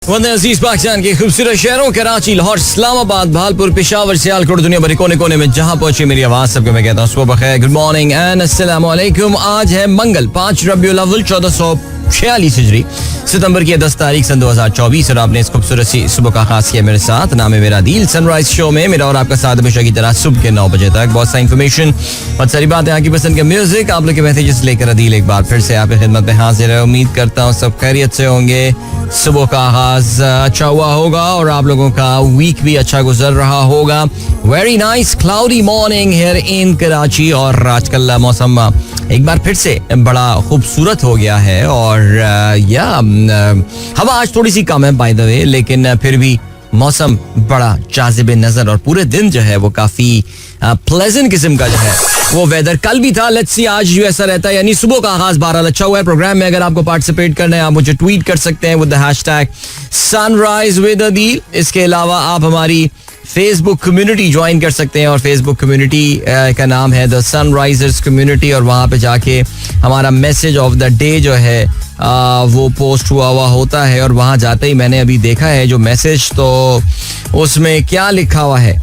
वंदे अजीज पाकिस्तान के खूबसूरत शहरों कराची, लाहौर, इस्लामाबाद, भालपुर, पेशावर, सियालकोट, दुनिया भर कोने कोने में जहां पहुंची मेरी आवाज सबको मैं कहता हूँ सुबह बखैर, गुड मॉर्निंग एंड अस्सलाम वालेकुम। आज है मंगल 5 रबीउल अव्वल 1446 हिजरी, सितंबर की 10 तारीख सन 2024 और आपने इस खूबसूरत सी सुबह का खास किया मेरे साथ। नाम है मेरा दिल। सनराइज शो में मेरा और आपका साथ हमेशा की तरह सुबह के 9 बजे तक। बहुत सारी इन्फॉर्मेशन, बहुत सारी बातें, आपकी पसंद का म्यूजिक, आप लोग के मैसेजेस लेकर अदील एक बार फिर से आपकी खिदमत में हाजिर है। उम्मीद करता हूँ सब खैरियत से होंगे, सुबह का आगाज अच्छा हुआ होगा और आप लोगों का वीक भी अच्छा गुजर रहा होगा। Very nice cloudy morning here in Karachi और आजकल मौसम एक बार फिर से बड़ा खूबसूरत हो गया है और हवा आज थोड़ी सी कम है बाय द वे, लेकिन फिर भी मौसम बड़ा जाज़िब नजर और पूरे दिन जो है वो काफी प्लेजेंट किस्म का जो है वो वेदर कल भी था। लेट्स सी आज जो ऐसा रहता है, यानी सुबह का आगाज 12 अच्छा हुआ है। प्रोग्राम में अगर आपको पार्टिसिपेट करना है आप मुझे ट्वीट कर सकते हैं with the hashtag sunrise with Adeel. इसके अलावा आप हमारी फेसबुक कम्युनिटी ज्वाइन कर सकते हैं और फेसबुक कम्युनिटी का नाम है द सनराइजर्स कम्युनिटी और वहाँ पे जाके हमारा मैसेज ऑफ द डे जो है वो पोस्ट हुआ होता है और वहाँ जाते ही मैंने अभी देखा है जो मैसेज, तो उसमें क्या लिखा हुआ है,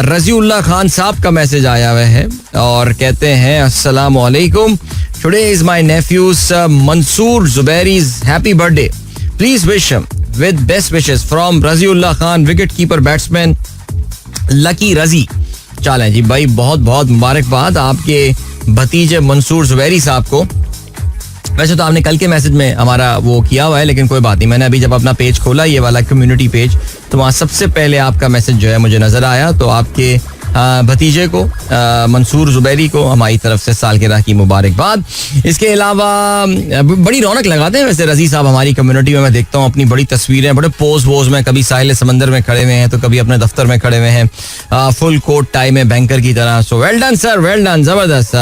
रजीउल्लाह खान साहब का मैसेज आया हुआ है और कहते हैं अस्सलाम वालेकुम, today is my nephew's Mansoor Zubairi's happy birthday, please wish him with best wishes from Raziullah Khan, wicket keeper batsman lucky Razi. चलें जी भाई, बहुत बहुत मुबारकबाद आपके भतीजे मंसूर जुबैरी साहब को। वैसे तो आपने कल के मैसेज में हमारा वो किया हुआ है, लेकिन कोई बात नहीं, मैंने अभी जब अपना पेज खोला ये वाला कम्युनिटी पेज तो वहाँ सबसे पहले आपका मैसेज जो है मुझे नजर आया। तो आपके भतीजे को मंसूर जुबैरी को हमारी तरफ से सालगिरह की मुबारकबाद। इसके अलावा बड़ी रौनक लगाते हैं वैसे रजी साहब हमारी कम्युनिटी में। मैं देखता हूँ अपनी बड़ी तस्वीरें बड़े पोज वोज में, कभी साहिल समंदर में खड़े हुए हैं तो कभी अपने दफ्तर में खड़े हुए हैं फुल कोट टाई में बैंकर की तरह। So well done sir, well done, जबरदस्त।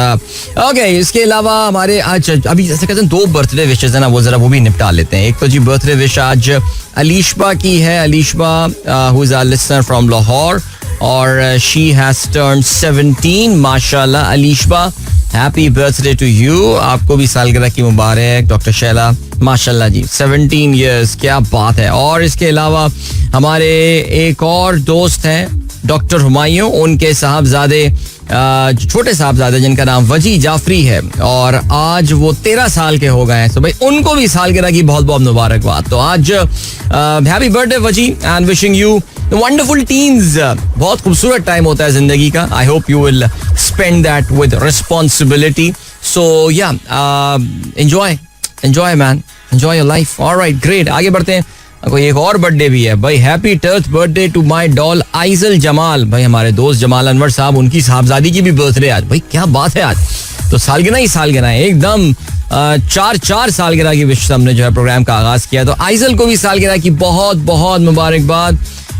ओके, इसके अलावा हमारे आज अभी जैसे कहते हैं 2 बर्थडे विशेज है ना, वो जरा वो भी निपटा लेते हैं। एक तो जी बर्थडे विश आज अलीशबा की है, Alishba who is our listener from Lahore और शी हैज टर्न्ड 17 माशाल्लाह। Alishba happy birthday to you, आपको भी सालगिरह की मुबारक। डॉक्टर शैला माशाल्लाह जी 17 इयर्स, क्या बात है। और इसके अलावा हमारे एक और दोस्त हैं डॉक्टर हुमायूं, उनके साहबजादे छोटे साहबजादे जिनका नाम वजी जाफरी है और आज वो 13 साल के हो गए हैं। तो भाई उनको भी सालगिरह की बहुत बहुत मुबारकबाद। तो आज happy birthday Waji and wishing you wonderful teens. बहुत खूबसूरत टाइम होता है जिंदगी का। I hope you will spend that with responsibility. So ya enjoy man, enjoy your life. Alright, great, आगे बढ़ते हैं। कोई एक और बर्थडे भी है भाई, happy 10th birthday to my doll Aizal Jamal. भाई हमारे दोस्त जमाल अनवर साहब, उनकी साहबजादी की भी बर्थडे आज। भाई क्या बात है, आज तो सालगिरह ही सालगिरह है एकदम। 4 सालगिरह की विश हमने जो है प्रोग्राम का आगाज किया, तो आइजल को भी सालगिरह की बहुत बहुत मुबारकबाद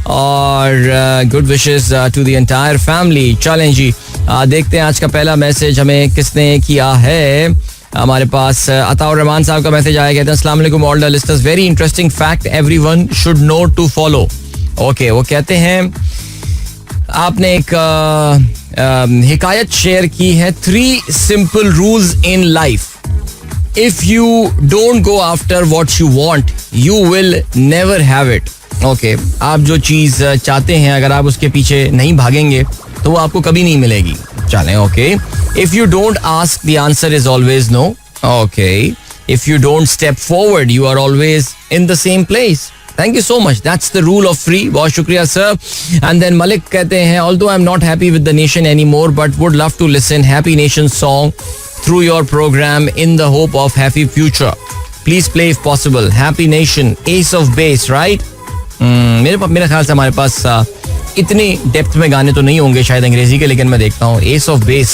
और good wishes to the entire family. चलें जी, देखते हैं आज का पहला मैसेज हमें किसने किया है। हमारे पास अताउर रहमान साहब का मैसेज आया, कहते हैं अस्सलाम वालेकुम all the listeners, very interesting fact everyone should know to follow. Okay, वो कहते हैं आपने एक हिकायत शेयर की है, 3 simple rules in life, if you don't go after what you want you will never have it. Okay, आप जो चीज चाहते हैं अगर आप उसके पीछे नहीं भागेंगे तो वो आपको कभी नहीं मिलेगी। चलें, okay, if you don't ask the answer is always no. Okay, if you don't step forward you are always in the same place. Thank you so much, that's the rule of free. बहुत शुक्रिया sir. And then Malik कहते हैं, although I am not happy with the nation any more but would love to listen happy nation song through your programme in the hope of happy future, please play if possible. Happy nation, S of base, right. मेरे ख्याल से हमारे पास इतनी depth में गाने तो नहीं होंगे शायद अंग्रेजी के, लेकिन मैं देखता हूँ S of base,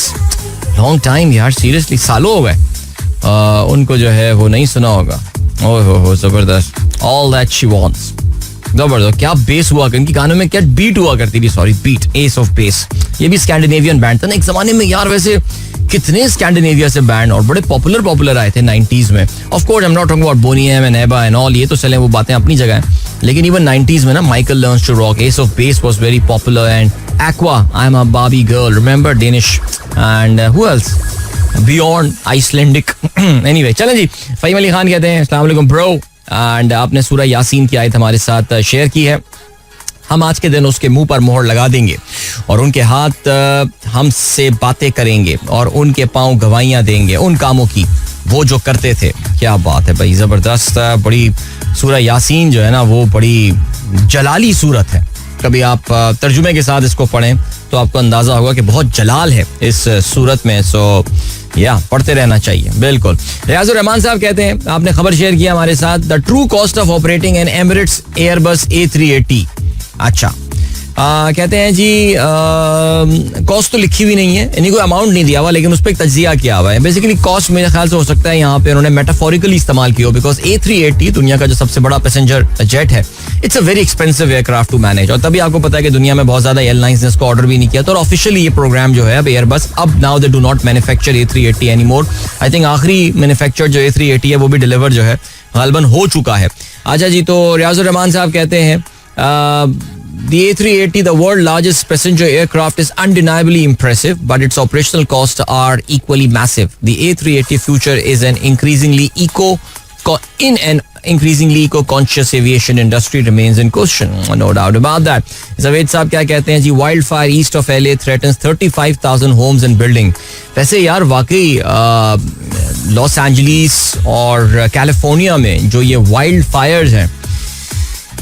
long time यार, सीरियसली सालों हो गए उनको जो है वो नहीं सुना होगा। ओहो जबरदस्त, ऑल दैट शी वांट्स, जबरदस्त। क्या बेस हुआ, इनकी गानों में क्या बीट हुआ करती थी, sorry beat, Ace of Base. ये भी स्कैंडिनेवियन बैंड था ना एक जमाने में यार। वैसे कितने स्कैंडिनेविया से बैंड और बड़े पॉपुलर आए थे 90s में। Of course I am not talking about Boney M and ABBA and all, ये तो चले वो बातें अपनी जगह हैं, लेकिन इवन 90s में ना Michael Learns to Rock, Ace of Base was very popular and Aqua, I am a बाबी girl, remember, Danish and who else, beyond, Icelandic. Anyway, चलें जी। फहीम अली खान कहते हैं अस्सलाम वालेकुम ब्रो, एंड आपने सूरह यासीन की आयत हमारे साथ शेयर की है. हम आज के दिन उसके मुंह पर मोहर लगा देंगे और उनके हाथ हमसे बातें करेंगे और उनके पांव गवाहियां देंगे उन कामों की वो जो करते थे. क्या बात है भाई, जबरदस्त. बड़ी सूरह यासीन जो है ना वो बड़ी जलाली सूरत है. कभी आप तर्जुमे के साथ इसको पढ़ें तो आपको अंदाजा होगा कि बहुत जलाल है इस सूरत में. सो या पढ़ते रहना चाहिए. बिल्कुल. रियाजुर रहमान साहब कहते हैं, आपने खबर शेयर किया हमारे साथ, the true cost of operating an Emirates Airbus A380. अच्छा, कहते हैं जी कॉस्ट तो लिखी हुई नहीं है, यानी कोई अमाउंट नहीं दिया हुआ, लेकिन उस पर एक तज्जिया किया हुआ है. बेसिकली कॉस्ट मेरे ख्याल से हो सकता है यहाँ पे उन्होंने मेटाफोरिकली इस्तेमाल किया, बिकॉज A380 दुनिया का जो सबसे बड़ा पैसेंजर जेट है, it's a very expensive aircraft to manage. और तभी आपको पता है कि दुनिया में बहुत ज्यादा एयरलाइंस ने इसको ऑर्डर भी नहीं किया. तो ऑफिशियली ये प्रोग्राम जो है अब एयरबस, अब now they do not manufacture A380 anymore. I think आखिरी मैन्युफैक्चर जो A380 है वो भी डिलीवर जो है गालबन हो चुका है. अच्छा जी, तो रियाजुर रहमान साहब कहते हैं the A380, the world's largest passenger aircraft, is undeniably impressive, but its operational costs are equally massive. The A380 future is an increasingly eco-conscious aviation industry remains in question. No doubt about that. Zaved साहब क्या कहते हैं जी, wildfire east of LA threatens 35,000 homes and buildings. वैसे यार वाकई Los Angeles और California में जो ये वाइल्ड फायर्स हैं,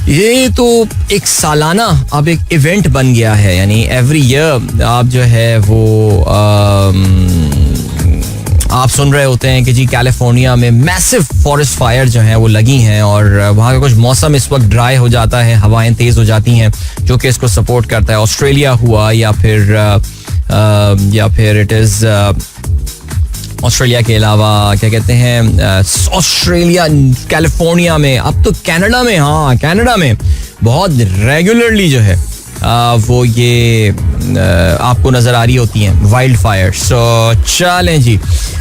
ये तो एक सालाना अब एक इवेंट बन गया है. यानी एवरी ईयर आप जो है वो आप सुन रहे होते हैं कि जी कैलिफोर्निया में मैसिव फॉरेस्ट फायर जो हैं वो लगी हैं और वहाँ का कुछ मौसम इस वक्त ड्राई हो जाता है, हवाएं तेज़ हो जाती हैं, जो कि इसको सपोर्ट करता है. ऑस्ट्रेलिया हुआ या फिर इट इज़ ऑस्ट्रेलिया के अलावा क्या कहते हैं, ऑस्ट्रेलिया, कैलिफोर्निया में, अब तो कनाडा में, हाँ कनाडा में बहुत रेगुलरली जो है वो ये आपको नज़र आ रही होती हैं वाइल्ड फायर. सो चलें जी,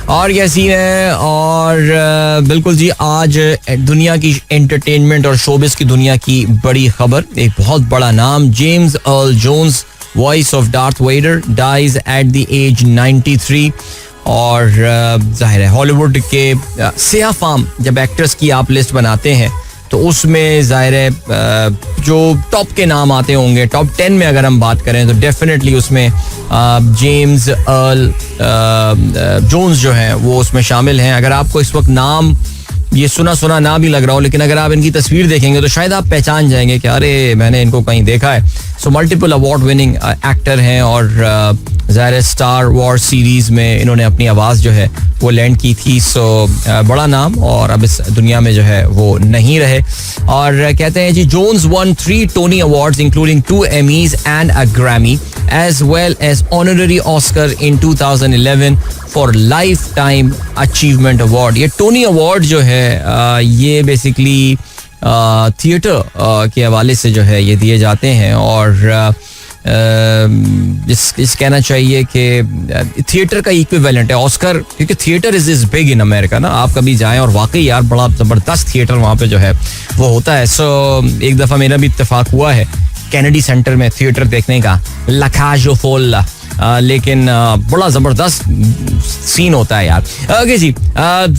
और क्या सीन है. और बिल्कुल जी, आज दुनिया की एंटरटेनमेंट और शोबिस की दुनिया की बड़ी खबर, एक बहुत बड़ा नाम, James Earl Jones, voice of Darth Vader, dies at the age 93. और जाहिर है हॉलीवुड के सिया फाम जब एक्टर्स की आप लिस्ट बनाते हैं तो उसमें जाहिर है जो टॉप के नाम आते होंगे, टॉप 10 में अगर हम बात करें तो डेफिनेटली उसमें जेम्स अर्ल जोन्स जो हैं वो उसमें शामिल हैं. अगर आपको इस वक्त नाम ये सुना ना भी लग रहा हो, लेकिन अगर आप इनकी तस्वीर देखेंगे तो शायद आप पहचान जाएंगे कि अरे मैंने इनको कहीं देखा है. So multiple award winning actor हैं और ज़ाहिर स्टार वॉर्स सीरीज में इन्होंने अपनी आवाज़ जो है वो लैंड की थी. सो बड़ा नाम, और अब इस दुनिया में जो है वो नहीं रहे. और कहते हैं जी, Jones won 3 Tony awards including 2 Emmys and a Grammy as well as honorary Oscar in 2011 for Lifetime Achievement Award. ये टोनी अवार्ड जो है ये बेसिकली थिएटर के हवाले से जो है ये दिए जाते हैं और इस कहना चाहिए कि थिएटर का इक्विवेलेंट है ऑस्कर, क्योंकि theatre is big in America ना. आप कभी जाएं और वाकई यार बड़ा ज़बरदस्त थिएटर वहाँ पे जो है वो होता है. सो एक दफ़ा मेरा भी इत्तेफाक हुआ है कैनेडी सेंटर में थिएटर देखने का, लखाजो फोल्ला, लेकिन बड़ा ज़बरदस्त सीन होता है यार. ओके जी,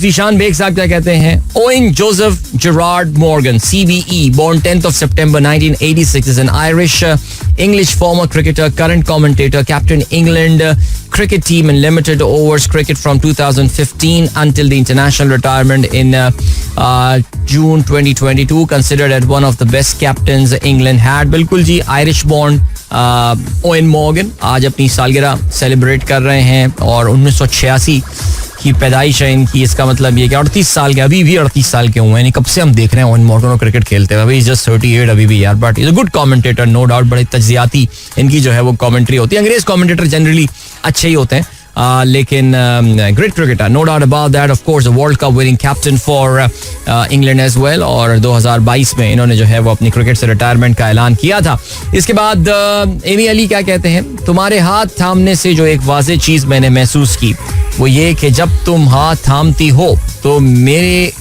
जीशान बेग साहब क्या कहते हैं, Owen Joseph Gerard Morgan CBE, born 10th of September 1986, is an Irish English former cricketer, current commentator, captain England cricket team in limited overs cricket from 2015 until the international retirement in June 2022, considered as one of the best captains England had. बिल्कुल जी, Irish born oven Morgan आज अपनी सालगिरह celebrate कर रहे हैं और 1986 की पैदाइश है इनकी. इसका मतलब ये कि 38 साल के, अभी भी 38 साल के हुए हैं. कब से हम देख रहे हैं ओवेन मॉर्गन को क्रिकेट खेलते हुए, अभी जस्ट 38 अभी भी यार, but is a good commentator no doubt. बड़े तज्जियाती इनकी जो है वो कमेंट्री होती है. अंग्रेज कमेंटेटर जनरली अच्छे ही होते हैं, लेकिन great cricketer no doubt about that. Of course world cup winning captain for England as well, और 2022 में इन्होंने जो है वो अपनी क्रिकेट से रिटायरमेंट का ऐलान किया था. इसके बाद एमी अली क्या कहते हैं, तुम्हारे हाथ थामने से जो एक वाज़ेह चीज़ मैंने महसूस की वो ये कि जब तुम हाथ थामती हो तो मेरे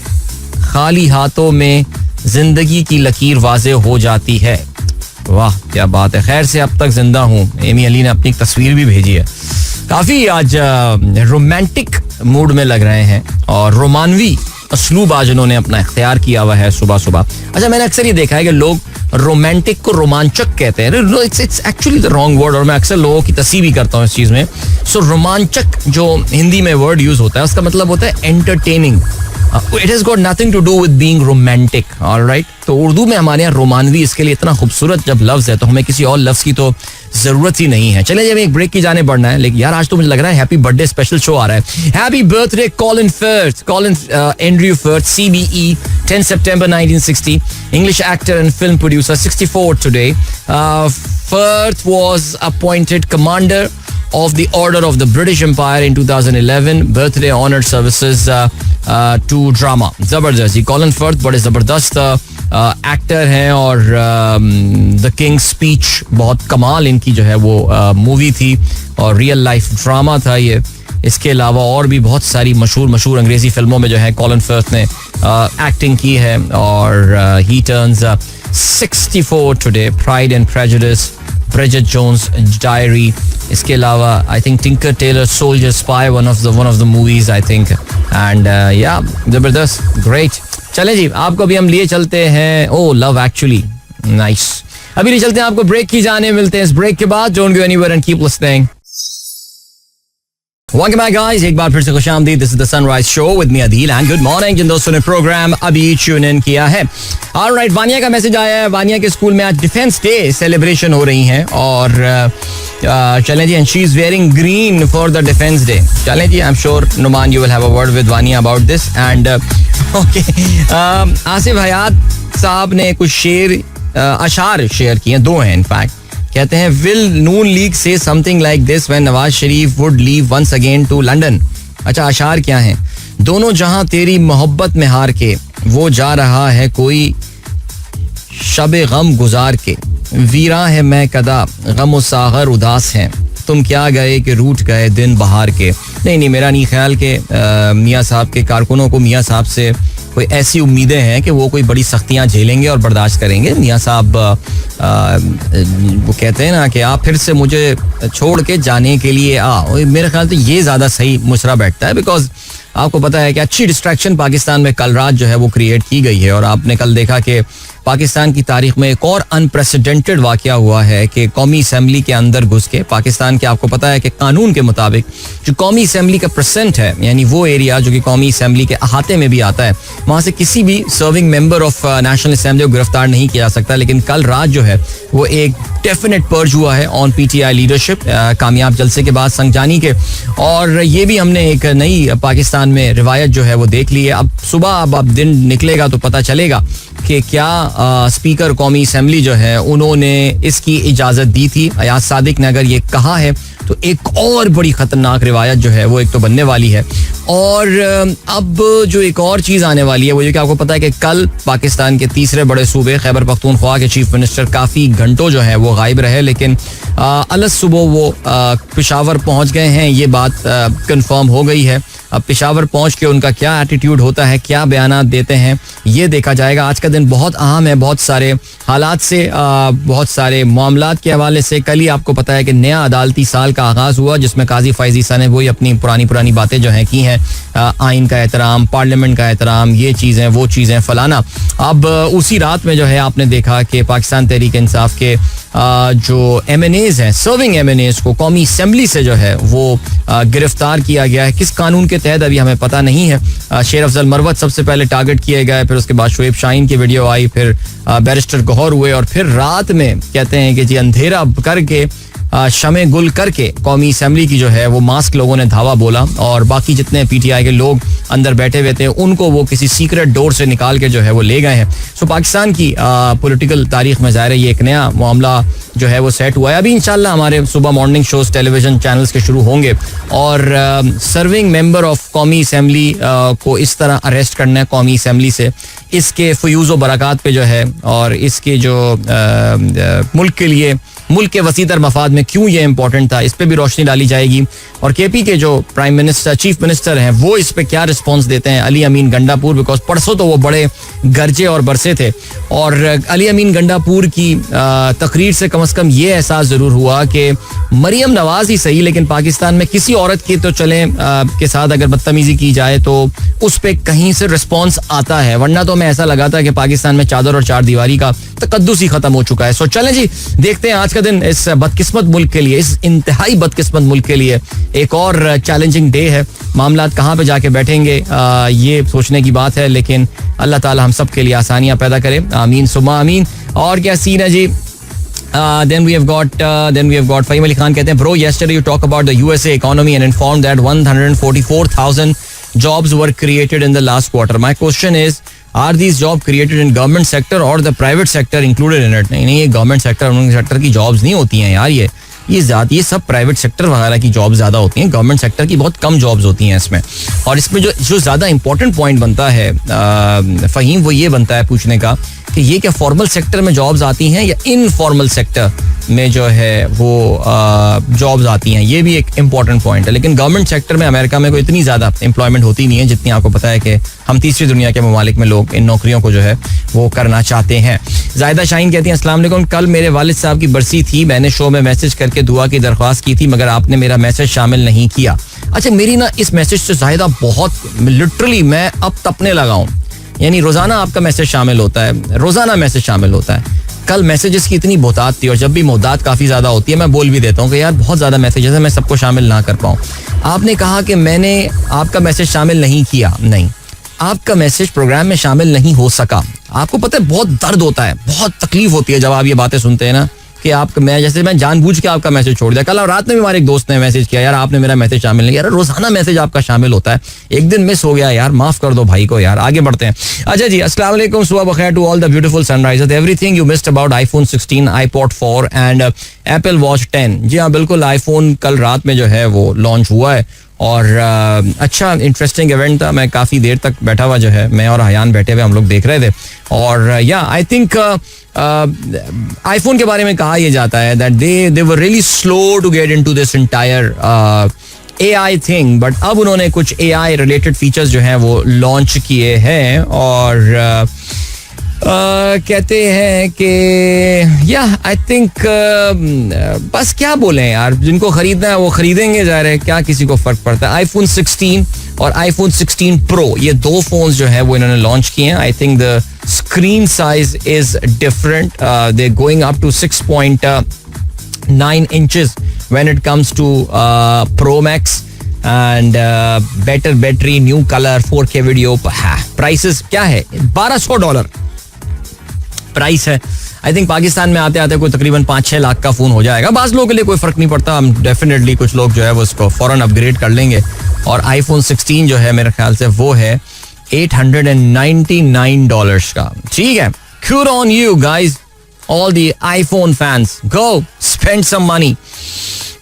खाली हाथों में जिंदगी की लकीर वाज़ेह हो जाती है. वाह क्या बात है. खैर से अब तक जिंदा हूँ. एमी अली ने अपनी तस्वीर भी भेजी है. काफ़ी आज रोमांटिक मूड में लग रहे हैं और रोमानवी असलूब आज उन्होंने अपना इख्तियार किया हुआ है सुबह सुबह. अच्छा, मैंने अक्सर ये देखा है कि लोग रोमांटिक को रोमांचक कहते हैं. It's actually the wrong word, और मैं अक्सर लोगों की तस्वीर भी करता हूँ इस चीज में. सो रोमांचक जो हिंदी में वर्ड यूज होता है उसका मतलब होता है entertaining. It has got nothing to do with being romantic. Alright, तो उर्दू में हमारे यहाँ रोमानवी इसके लिए इतना खूबसूरत जब लफ्ज है तो हमें किसी और लफ्ज की तो जरूरत ही नहीं है. चलिए, जब एक ब्रेक की जाने बढ़ना है, लेकिन यार आज तो मुझे लग रहा है हैप्पी बर्थडे स्पेशल शो आ रहा है. Happy birthday Colin Firth, Colin Andrew Firth, CBE, 10 September 1960, English actor and film producer, 64 today. Firth was appointed commander of the Order of the British Empire in 2011. Birthday honored services to drama. जबरदस्त जी. Colin fourth बड़े जबरदस्त actor हैं और the king speech बहुत कमाल इनकी जो है वो मूवी थी और रियल लाइफ ड्रामा था ये. इसके अलावा और भी बहुत सारी मशहूर अंग्रेजी फिल्मों में जो है कॉलिन फर्थ ने एक्टिंग की है और he turns 64 today. Pride and Prejudice, Bridget Jones Diary, इसके अलावा I think Tinker Tailor Soldier Spy, one of the movies I think. And या जबरदस्त, ग्रेट. चलें जी, आपको अभी हम लिए चलते हैं ओ लव एक्चुअली. नाइस. अभी लिए चलते हैं आपको ब्रेक की जाने. मिलते हैं इस ब्रेक के बाद. Don't go anywhere and keep listening. Welcome back guys, एक बार फिर से खुशामदीद. This is the Sunrise Show with me Adil and good morning. जिन दोस्तों ने प्रोग्राम अभी ट्यून इन किया है. Alright, वानिया का मैसेज आया है. वानिया के स्कूल में आज डिफेंस डे सेलिब्रेशन हो रही हैं और चलें जी, and she is wearing green for the defense day. चलें जी, I'm sure Numan you will have a word with Vania about this and okay. Asif हयात साहब ने कुछ अशार शेयर किए, दो हैं इनफैक्ट. कहते हैं विल नून लीग से something like this when Nawaz Sharif would leave once again to London. अच्छा, अशार क्या हैं? दोनों जहां तेरी मोहब्बत में हार के, वो जा रहा है कोई शबे गम गुजार के, वीरा है मैं कदा गम सागर उदास हैं, तुम क्या गए कि रूठ गए दिन बहार के. नहीं, मेरा नहीं ख्याल के मियाँ साहब के कारकुनों को मियाँ साहब से कोई ऐसी उम्मीदें हैं कि वो कोई बड़ी सख्तियां झेलेंगे और बर्दाश्त करेंगे. मियाँ साहब वो कहते हैं ना कि आप फिर से मुझे छोड़ के जाने के लिए आओ. मेरे ख्याल से ये ज़्यादा सही मुशरा बैठता है, बिकॉज आपको पता है कि अच्छी डिस्ट्रैक्शन पाकिस्तान में कल रात जो है वो क्रिएट की गई है. और आपने कल देखा कि पाकिस्तान की तारीख में एक और अनप्रेसिडेंटेड वाकया हुआ है कि कौमी असम्बली के अंदर घुस के पाकिस्तान के, आपको पता है कि कानून के मुताबिक जो कौमी असम्बली का परसेंट है, यानी वो एरिया जो कि कौमी असम्बली के अहाते में भी आता है, वहाँ से किसी भी serving member of national assembly को गिरफ्तार नहीं किया जा सकता. लेकिन कल रात जो है वो एक डेफिनेट पर्ज हुआ है ऑन PTI लीडरशिप, कामयाब जलसे के बाद संगजानी के. और ये भी हमने एक नई पाकिस्तान में रिवायत जो है वो देख ली है. अब सुबह अब दिन निकलेगा तो पता चलेगा कि क्या स्पीकर कौमी असम्बली जो है उन्होंने इसकी इजाज़त दी थी. अयाज सादिक ने अगर ये कहा है तो एक और बड़ी खतरनाक रिवायत जो है वो एक तो बनने वाली है. और अब जो एक और चीज़ आने वाली है वो ये कि आपको पता है कि कल पाकिस्तान के तीसरे बड़े सूबे खैबर पख्तूनख्वा के चीफ मिनिस्टर काफ़ी घंटों जो है वो गायब रहे, लेकिन अलग सुबह वो पेशावर पहुंच गए हैं. ये बात कंफर्म हो गई है. अब पेशावर पहुंच के उनका क्या एटीट्यूड होता है, क्या बयानात देते हैं, ये देखा जाएगा. आज का दिन बहुत अहम है, बहुत सारे हालात से, बहुत सारे मामलात के हवाले से. कल ही आपको पता है कि नया अदालती साल का आगाज़ हुआ जिसमें काजी फैज़ ईसा ने वही अपनी पुरानी बातें जो हैं की हैं, आइन का एहतराम, पार्लियामेंट का एहतराम, ये चीज़ें वो चीज़ें फलाना. अब उसी रात में जो है आपने देखा कि पाकिस्तान तहरीक इंसाफ के जो MNAs हैं, सर्विंग MNAs को कौमी असम्बली से जो है वो गिरफ्तार किया गया है. किस कानून के तहत अभी हमें पता नहीं है. शेर अफजल मरवत सबसे पहले टारगेट किए गए, फिर उसके बाद शुएब शाहीन की वीडियो आई, फिर बैरिस्टर गौहर हुए और फिर रात में कहते हैं कि जी अंधेरा करके शमे गुल करके कौमी असम्बली की जो है वो मास्क लोगों ने धावा बोला और बाकी जितने PTI के लोग अंदर बैठे हुए थे उनको वो किसी सीक्रेट डोर से निकाल के जो है वो ले गए हैं. सो पाकिस्तान की पॉलिटिकल तारीख में ज़ाहिर है ये एक नया मामला जो है वो सेट हुआ है. अभी इंशाल्लाह हमारे सुबह मॉर्निंग शोज टेलीविजन चैनल्स के शुरू होंगे और सर्विंग मेंबर ऑफ कौमी असम्बली को इस तरह अरेस्ट करना है कौमी असम्बली से, इसके फ्यूज़ व बरक़ात पे जो है और इसके जो मुल्क के लिए मुल्क के वसीतर मफाद में क्यों ये इंपॉर्टेंट था, इस पर भी रोशनी डाली जाएगी। और केपी के जो प्राइम मिनिस्टर चीफ मिनिस्टर हैं वो इस पे क्या रिस्पॉन्स देते हैं, अली अमीन गंडापुर, बिकॉज परसों तो वो बड़े गरजे और बरसे थे और अली अमीन गंडापुर की तकरीर से कम ये एहसास जरूर हुआ कि मरियम नवाज ही सही लेकिन पाकिस्तान में किसी औरत की तो चले के साथ अगर बदतमीजी की जाए तो उस पे कहीं से रिस्पॉन्स आता है, वरना तो हमें ऐसा लगा था कि पाकिस्तान में चादर और चार दीवारी का तकद्दुस ही खत्म हो चुका है। सो चलें जी, देखते हैं आज का दिन इस बदकिस्मत मुल्क के लिए, इस इंतहाई बदकिस्मत मुल्क के लिए एक और चैलेंजिंग डे है। मामलात कहाँ पे जाके बैठेंगे ये सोचने की बात है, लेकिन अल्लाह ताला हम सब के लिए आसानियां पैदा करे, आमीन सुम्मा आमीन। और क्या सीन है जी, then we have got Fahim Ali Khan कहते हैं, bro yesterday you talk about the USA economy and informed that 144,000 jobs were created in the last quarter. My question is, are these jobs created in government sector or the private sector included in it? नहीं, ये government sector की jobs नहीं होती हैं यार, ये सब private sector वगैरह की जॉब ज्यादा होती हैं, गवर्नमेंट सेक्टर की बहुत कम जॉब्स होती हैं इसमें। और इसमें जो ज्यादा इंपॉर्टेंट पॉइंट बनता है फहीम, वो ये बनता है पूछने का कि ये क्या फॉर्मल सेक्टर में जॉब्स आती हैं या इनफॉर्मल सेक्टर में जो है वो जॉब्स आती हैं, ये भी एक इम्पॉर्टेंट पॉइंट है। लेकिन गवर्नमेंट सेक्टर में अमेरिका में कोई इतनी ज़्यादा एम्प्लॉयमेंट होती नहीं है जितनी आपको पता है कि हम तीसरी दुनिया के ममालिक में लोग इन नौकरियों को जो है वो करना चाहते हैं। जायदा शाहीन कहती हैं, अस्सलाम वालेकुम, कल मेरे वालिद साहब की बरसी थी, मैंने शो में मैसेज करके दुआ की दरख्वास्त की थी मगर आपने मेरा मैसेज शामिल नहीं किया। अच्छा, मेरी ना इस मैसेज से जायदा बहुत लिटरली मैं अब तपने लगा हूँ, यानी रोजाना आपका मैसेज शामिल होता है, रोजाना मैसेज शामिल होता है। कल मैसेजेस की इतनी बहुतात थी और जब भी मुद्दात काफ़ी ज़्यादा होती है मैं बोल भी देता हूँ कि यार बहुत ज़्यादा मैसेजेस है, मैं सबको शामिल ना कर पाऊँ। आपने कहा कि मैंने आपका मैसेज शामिल नहीं किया, नहीं, आपका मैसेज प्रोग्राम में शामिल नहीं हो सका। आपको पता है बहुत दर्द होता है, बहुत तकलीफ होती है जब आप ये बातें सुनते हैं ना कि मैं जानबूझ के आपका मैसेज छोड़ दिया। कल रात में भी हमारे एक दोस्त ने मैसेज किया, यार आपने मेरा मैसेज शामिल नहीं किया। यार रोजाना मैसेज आपका शामिल होता है, एक दिन मिस हो गया यार, माफ कर दो भाई को यार। आगे बढ़ते हैं। अच्छा जी, अस्सलाम वालेकुम, सुबह बखैर to all the beautiful sunrisers, everything you missed about iPhone 16, iPod 4 and Apple Watch 10। जी हाँ बिल्कुल, आईफोन कल रात में जो है वो लॉन्च हुआ है और अच्छा इंटरेस्टिंग इवेंट था। मैं काफ़ी देर तक बैठा हुआ जो है, मैं और हयान बैठे हुए हम लोग देख रहे थे। और या आई थिंक आईफोन के बारे में कहा यह जाता है that they were really slow to get into this entire AI thing, but अब उन्होंने कुछ AI रिलेटेड फीचर्स जो हैं वो लॉन्च किए हैं और कहते हैं कि या आई थिंक बस क्या बोलें यार, जिनको खरीदना है वो खरीदेंगे, ज़ाहिर है क्या किसी को फर्क पड़ता है। iPhone 16 और iPhone 16 Pro, ये दो फोन्स जो है वो इन्होंने लॉन्च किए हैं। I think the screen size is different, they going up to 6.9 inches when it comes to Pro Max and better battery, new color, 4K video। Prices क्या है, $1200 प्राइस है। आई थिंक पाकिस्तान में आते आते कोई तकरीबन 5-6 लाख का फोन हो जाएगा। बाज़ लोगों के लिए कोई फर्क नहीं पड़ता, हम डेफिनेटली कुछ लोग जो है वो उसको फौरन अपग्रेड कर लेंगे। और iPhone 16 जो है मेरे ख्याल से वो है $899 का। ठीक है, good on you guys, all the iPhone fans, go spend some money।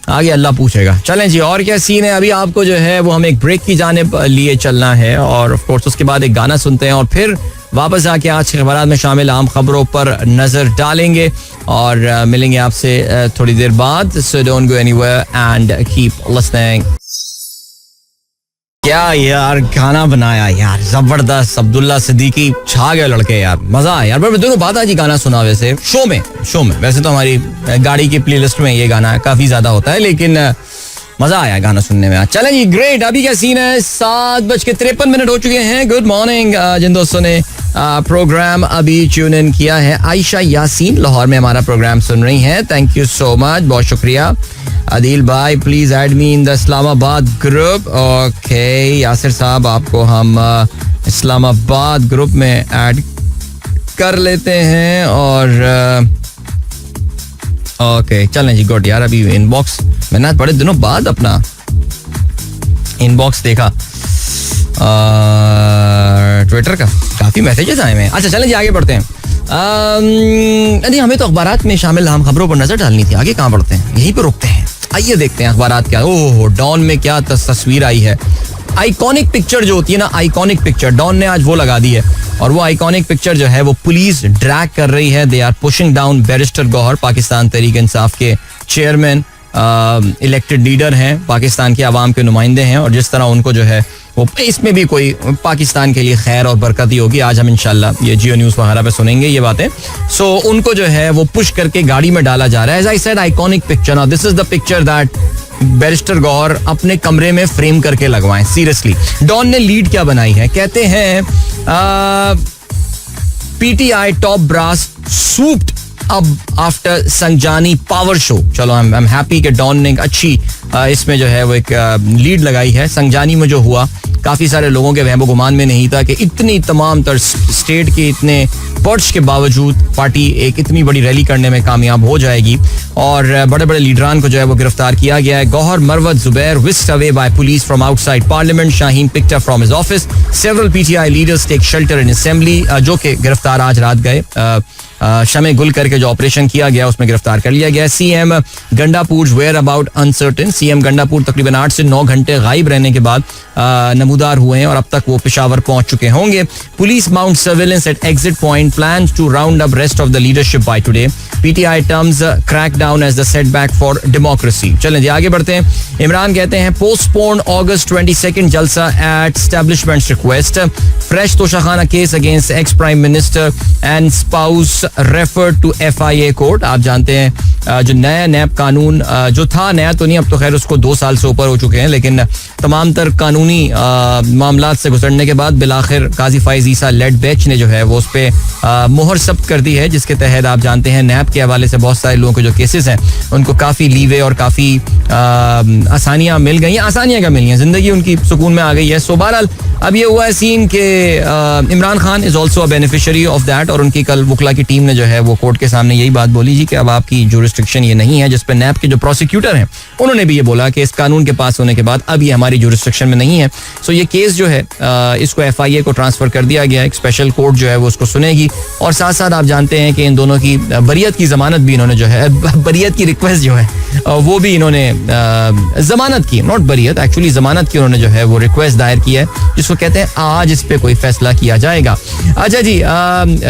आगे अल्लाह पूछेगा। चलें जी, और क्या सीन है। अभी आपको जो है वो हम एक ब्रेक की जानिब लिए चलना है और ऑफ कोर्स उसके बाद एक गाना सुनते हैं और फिर वापस आके आज के खबरात में शामिल आम खबरों पर नजर डालेंगे और मिलेंगे आपसे थोड़ी देर बाद। So don't go anywhere and keep listening. क्या यार गाना बनाया यार, जबरदस्त। अब्दुल्ला सिद्दीकी छा गए लड़के यार, मजा आया यार। मैं दोनों बात आज ही गाना सुना वैसे शो में वैसे तो हमारी गाड़ी की प्लेलिस्ट में ये गाना काफी ज्यादा होता है, लेकिन मजा आया गाना सुनने में। चलें जी, ग्रेट। अभी क्या सीन है, 7:53 हो चुके हैं। गुड मॉर्निंग जिन दोस्तों ने प्रोग्राम अभी ट्यून इन किया है। आयशा यासीन लाहौर में हमारा प्रोग्राम सुन रही हैं, थैंक यू सो मच, बहुत शुक्रिया। आदिल भाई please add me in the Islamabad group. Okay Yasir साहब, आपको हम इस्लामाबाद ग्रुप में ऐड कर लेते हैं और ओके चलें जी, गुड यार। अभी इनबॉक्स मैंने बड़े दिनों बाद अपना इनबॉक्स देखा ट्विटर का, काफी मैसेजेस आए हैं। अच्छा चलें जी, आगे बढ़ते हैं। नहीं, हमें तो अखबारात में शामिल अहम खबरों पर नजर डालनी थी, आगे कहाँ बढ़ते हैं, यहीं पर रुकते हैं। आइए देखते हैं अखबारात क्या। ओह, डॉन में क्या तस्वीर आई है। आइकॉनिक पिक्चर जो होती है ना, आइकॉनिक पिक्चर डॉन ने आज वो लगा दी है, और वो आइकॉनिक पिक्चर जो है वो पुलिस ड्रैग कर रही है. They are pushing down barrister Gohar, Pakistan Tehreek Insaf के चेयरमैन, इलेक्टेड लीडर हैं, पाकिस्तान के अवाम के नुमाइंदे हैं, और जिस तरह उनको जो है वो इसमें भी कोई पाकिस्तान के लिए खैर और बरकत ही होगी. आज हम इंशाल्लाह ये जियो न्यूज़ वगैरह पे सुनेंगे ये बातें. सो उनको जो है वो पुश करके गाड़ी में डाला जा रहा है. As I said, iconic picture. Now this is the picture that barrister Gohar अपने कमरे में फ्रेम करके लगवाएं. सीरियसली, डॉन ने लीड क्या बनाई है, कहते हैं पीटीआई टॉप ब्रास सूप्ड अब आफ्टर संजानी पावर शो. चलो आई एम हैप्पी कि डॉन ने अच्छी इसमें जो है वो एक लीड लगाई है. संजानी में जो हुआ, काफी सारे लोगों के वहम गुमान में नहीं था कि इतनी तमाम तर स्टेट के इतने पर्च के बावजूद पार्टी एक इतनी बड़ी रैली करने में कामयाब हो जाएगी, और बड़े बड़े लीडरान को जो है वो गिरफ्तार किया गया है. Gauhar, Marwat, Zubair whisked away by police from outside parliament. Shaheen picked up from his office. Several PTI leaders take shelter in assembly. जो कि गिरफ्तार आज रात गए. शमे गुल करके जो ऑपरेशन किया गया उसमें गिरफ्तार कर लिया गया. CM Gandapur whereabouts uncertain. CM Gandapur तकरीबन 8 से 9 घंटे गायब रहने के बाद नमूदार हुए हैं, और अब तक वो पेशावर पहुंच चुके होंगे. Police mount surveillance at exit point, plans to round up rest of the leadership by today. PTI terms crackdown as the setback for democracy. चलें जी आगे बढ़ते हैं. इमरान कहते हैं पोस्टपोन August 22 जलसा at establishment's request. Fresh Toshakhana case against ex prime minister and spouse referred to FIA court. आप जानते हैं जो नया नैब कानून जो था, नया तो नहीं, अब तो खैर उसको 2 साल से ऊपर हो चुके हैं, लेकिन तमाम तर कानूनी मामलात से गुजरने के बाद बिलाखिर काजी फाइज ईसा लेड बेंच ने जो है वो उस पर मोहर सब्त कर दी है, जिसके तहत आप जानते हैं नैब के हवाले से बहुत सारे लोगों के जो केसेस हैं उनको काफ़ी लीवे और काफ़ी आसानियाँ मिल गई हैं. आसानियाँ क्या मिली हैं, जिंदगी उनकी सुकून में आ गई है. सो बहरहाल अब ये हुआ है सीन के Imran Khan is also a beneficiary of that, और उनकी कल वकला की टीम ने जो है वो कोर्ट के सामने यही बात बोली जी कि अब आपकी जुरिस्डिक्शन ये नहीं है, जिस पे नैब के जो प्रोसिक्यूटर हैं उन्होंने भी ये बोला कि इस कानून के पास होने के बाद अब ये हमारी जुरिस्डिक्शन में नहीं है. सो ये केस जो है इसको FIA को ट्रांसफर कर दिया गया है. एक स्पेशल कोर्ट जो है वो उसको सुनेगी, और साथ साथ आप जानते हैं कि इन दोनों की बरियत की जमानत भी इन्होंने जो है बरियत की रिक्वेस्ट जो है वो भी इन्होंने जमानत की, नॉट बरियत, एक्चुअली जमानत की उन्होंने जो है वो रिक्वेस्ट दायर की है, जिसको कहते हैं आज इस पे कोई फैसला किया जाएगा. अच्छा जी,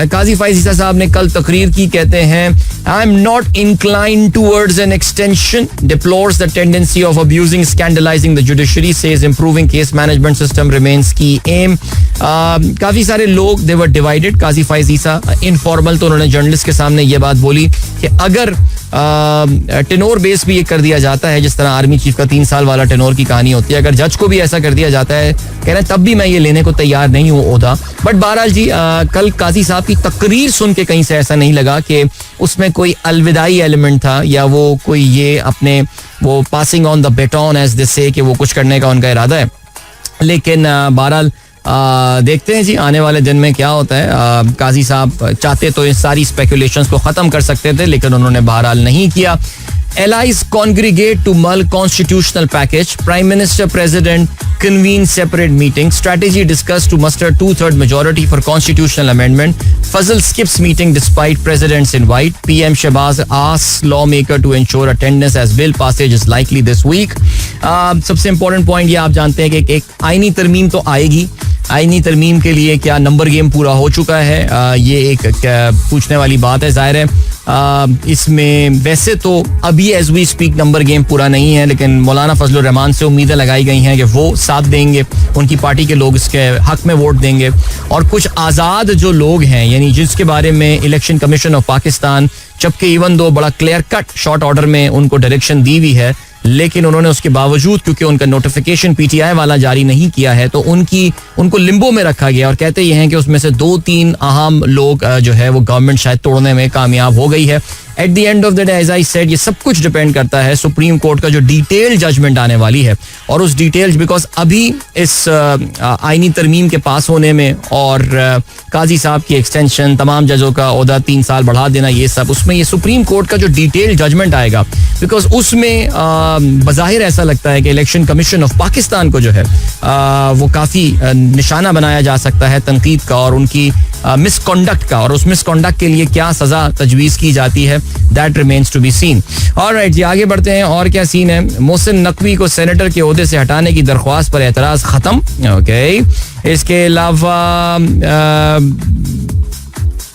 काजी फाइज ईसा साहब ने कल तकरीर की. कहते हैं I am not inclined towards an extension, deplores the tendency of abusing scandalising the judiciary, says improving case management system remains key aim. काफी सारे लोग दे were divided. Qazi Faez Isa informal तो उन्होंने जर्नलिस्ट के सामने ये बात बोली कि अगर टेनोर बेस भी ये कर दिया जाता है, जिस तरह आर्मी चीफ का 3 साल वाला टेनोर की कहानी होती है, अगर जज को भी ऐसा कर दिया जाता है, कह रहे हैं तब भी मैं ये लेने को तैयार नहीं हूँ ओहदा. बट बहरहाल जी कल काजी साहब की तकरीर सुन के कहीं से ऐसा नहीं लगा कि उसमें कोई अलविदाई एलिमेंट था, या वो कोई ये अपने वो passing on the baton as they say कि वो कुछ करने का उनका इरादा है. लेकिन बहरहाल देखते हैं जी आने वाले दिन में क्या होता है. काजी साहब चाहते तो इन सारी स्पेकुलेशंस को खत्म कर सकते थे, लेकिन उन्होंने बहरहाल नहीं किया. Allies congregate to mull constitutional package. Prime Minister President convene separate meeting. Strategy discussed to muster 2/3 majority for constitutional amendment. Fazal skips meeting despite President's invite. PM Shehbaz asks lawmaker to ensure attendance as bill passage is likely this week. सबसे important point ये आप जानते हैं कि एक आईनी तरमीम तो आएगी. आईनी तरमीम के लिए क्या नंबर गेम पूरा हो चुका है, ये एक पूछने वाली बात है. जाहिर है इसमें वैसे तो अभी as we speak number game पूरा नहीं है, लेकिन मौलाना फजलुर रहमान से उम्मीदें लगाई गई हैं कि वो साथ देंगे, उनकी पार्टी के लोग इसके हक में वोट देंगे. और कुछ आज़ाद जो लोग हैं, यानी जिसके बारे में इलेक्शन कमीशन ऑफ पाकिस्तान, जबकि इवन दो बड़ा क्लियर कट शॉर्ट ऑर्डर में उनको डायरेक्शन दी हुई है, लेकिन उन्होंने उसके बावजूद क्योंकि उनका नोटिफिकेशन PTI वाला जारी नहीं किया है तो उनको लिम्बो में रखा गया. और कहते ये हैं कि उसमें से 2-3 अहम लोग जो है वो गवर्नमेंट शायद तोड़ने में कामयाब हो गई है. At the end of the day as I said, ये सब कुछ डिपेंड करता है सुप्रीम कोर्ट का जो डिटेल जजमेंट आने वाली है, और उस डिटेल्स बिकॉज अभी इस आईनी तरमीम के पास होने में और काजी साहब की एक्सटेंशन, तमाम जजों का ओहदा 3 साल बढ़ा देना, ये सब उसमें ये सुप्रीम कोर्ट का जो डिटेल जजमेंट आएगा, बिकॉज उसमें बज़ाहिर ऐसा लगता है कि इलेक्शन कमीशन ऑफ पाकिस्तान को जो है वो काफ़ी निशाना बनाया जा सकता है तनकीद का और उनकी मिसकॉन्डक्ट का, और उस मिसकॉन्डक्ट के लिए क्या सज़ा तजवीज़ की जाती है that remains to be seen. Alright जी, आगे बढ़ते हैं. और क्या सीन है? मोहसिन नकवी को सेनेटर के ओहदे से हटाने की दरख्वास्त पर एतराज खत्म. ओके. इसके अलावा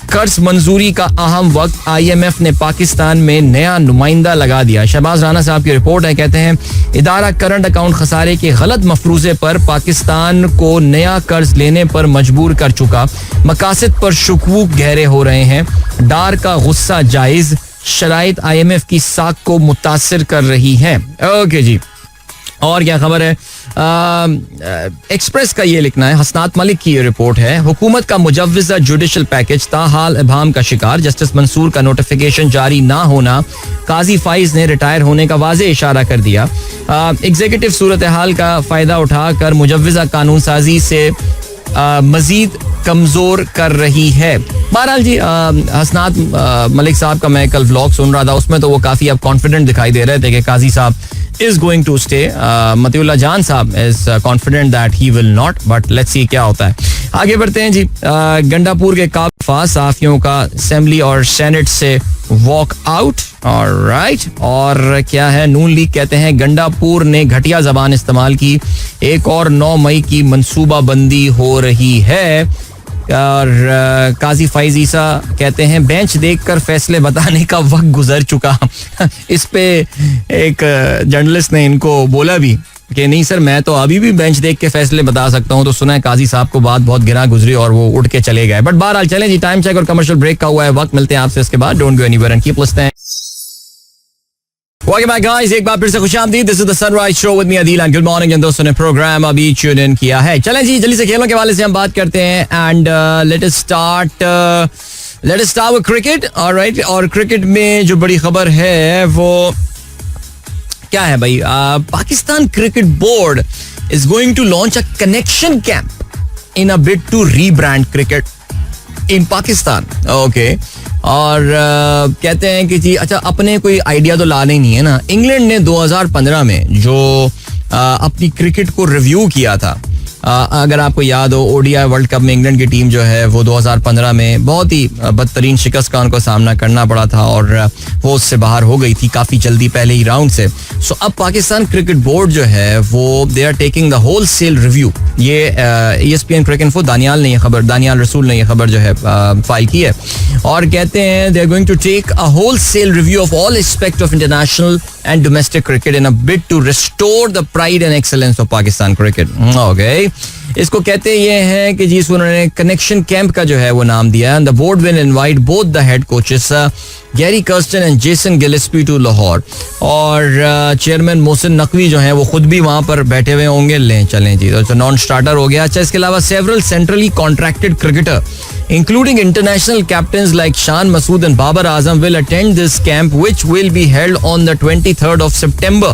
कर्ज मंजूरी का अहम वक्त, IMF ने पाकिस्तान में नया नुमाइंदा लगा दिया. शहबाज राना साहब की रिपोर्ट है. कहते हैं इदारा करंट अकाउंट खसारे के गलत मफरूजे पर पाकिस्तान को नया कर्ज लेने पर मजबूर कर चुका. मकासद पर शुकूक गहरे हो रहे हैं. डार का गुस्सा जायज. शराइत IMF की साख को मुतासिर कर रही है. ओके जी. और क्या खबर है? एक्सप्रेस का ये लिखना है. हसनात मलिक की ये रिपोर्ट है. हुकूमत का मुजव्वज़ा जुडिशल पैकेज ताहाल इबाम का शिकार. जस्टिस मंसूर का नोटिफिकेशन जारी ना होना. काजी फाइज ने रिटायर होने का वाज़े इशारा कर दिया. एग्जीक्यूटिव सूरत हाल का फ़ायदा उठाकर मुजव्वज़ा कानून साजी से मजीद कमज़ोर कर रही है. बहरहाल जी, हसनात मलिक साहब का मैं कल व्लॉग सुन रहा था. उसमें तो वो काफ़ी अब कॉन्फिडेंट दिखाई दे रहे थे कि काजी साहब is going to stay. Matiullah जान साहब is confident that he will not, but let's see क्या होता है. आगे बढ़ते हैं जी. गंडापुर के काफा साफियों का असेंबली और सेनेट से वॉक आउट. ऑलराइट. और क्या है? नून लीग कहते हैं गंडापुर ने घटिया जबान इस्तेमाल की. एक और 9 मई की मंसूबा बंदी हो रही है. और काजी फाइज ईसा कहते हैं बेंच देखकर फैसले बताने का वक्त गुजर चुका. इस पे एक जर्नलिस्ट ने इनको बोला भी कि नहीं सर, मैं तो अभी भी बेंच देख के फैसले बता सकता हूं. तो सुना है काजी साहब को बात बहुत गिरा गुजरी और वो उठ के चले गए. बट बहरहाल चलें जी, टाइम चेक और कमर्शियल ब्रेक का हुआ है वक्त. मिलते हैं आपसे इसके बाद. Don't go anywhere and keep listening. Welcome back guys, एक बार फिर से खुशामदीद. This is the sunrise show with me Adeel and good morning. दोस्तों ने प्रोग्राम अभी ट्यून इन किया है. चलें जी, जल्दी से खेलों के हवाले से हम बात करते हैं. And let us start with cricket. Alright. और क्रिकेट में जो बड़ी खबर है वो क्या है भाई? Pakistan cricket board is going to launch a connection camp in a bid to rebrand cricket in Pakistan. Okay. और कहते हैं कि जी अच्छा, अपने कोई आइडिया तो लाने नहीं है ना. इंग्लैंड ने 2015 में जो अपनी क्रिकेट को रिव्यू किया था, अगर आपको याद हो, ODI वर्ल्ड कप में इंग्लैंड की टीम जो है वो 2015 में बहुत ही बदतरीन शिकस्त का उनको सामना करना पड़ा था और वो उससे बाहर हो गई थी काफ़ी जल्दी पहले ही राउंड से. सो अब पाकिस्तान क्रिकेट बोर्ड जो है वो they are taking the wholesale review. ये ESPN cricket info Daniyal Rasool ने ये खबर जो है फाइल की है. और कहते हैं they are going to take a wholesale review of all aspect of international and domestic cricket in a bid to restore the pride and excellence of Pakistan cricket. Okay. इसको कहते ये हैं कि जी उन्होंने कनेक्शन कैंप का जो है वो नाम दिया है. The board will invite both the head coaches Gary Kirsten and Jason Gillespie to Lahore. और चेयरमैन मोहसिन नकवी जो हैं वो खुद भी वहां पर बैठे हुए होंगे. लें चलें जी, तो नॉन स्टार्टर हो गया. अच्छा, इसके अलावा several centrally contracted cricketer including international captains like Shan Masood and Babar Azam will attend this camp which will be held on the 23rd of September.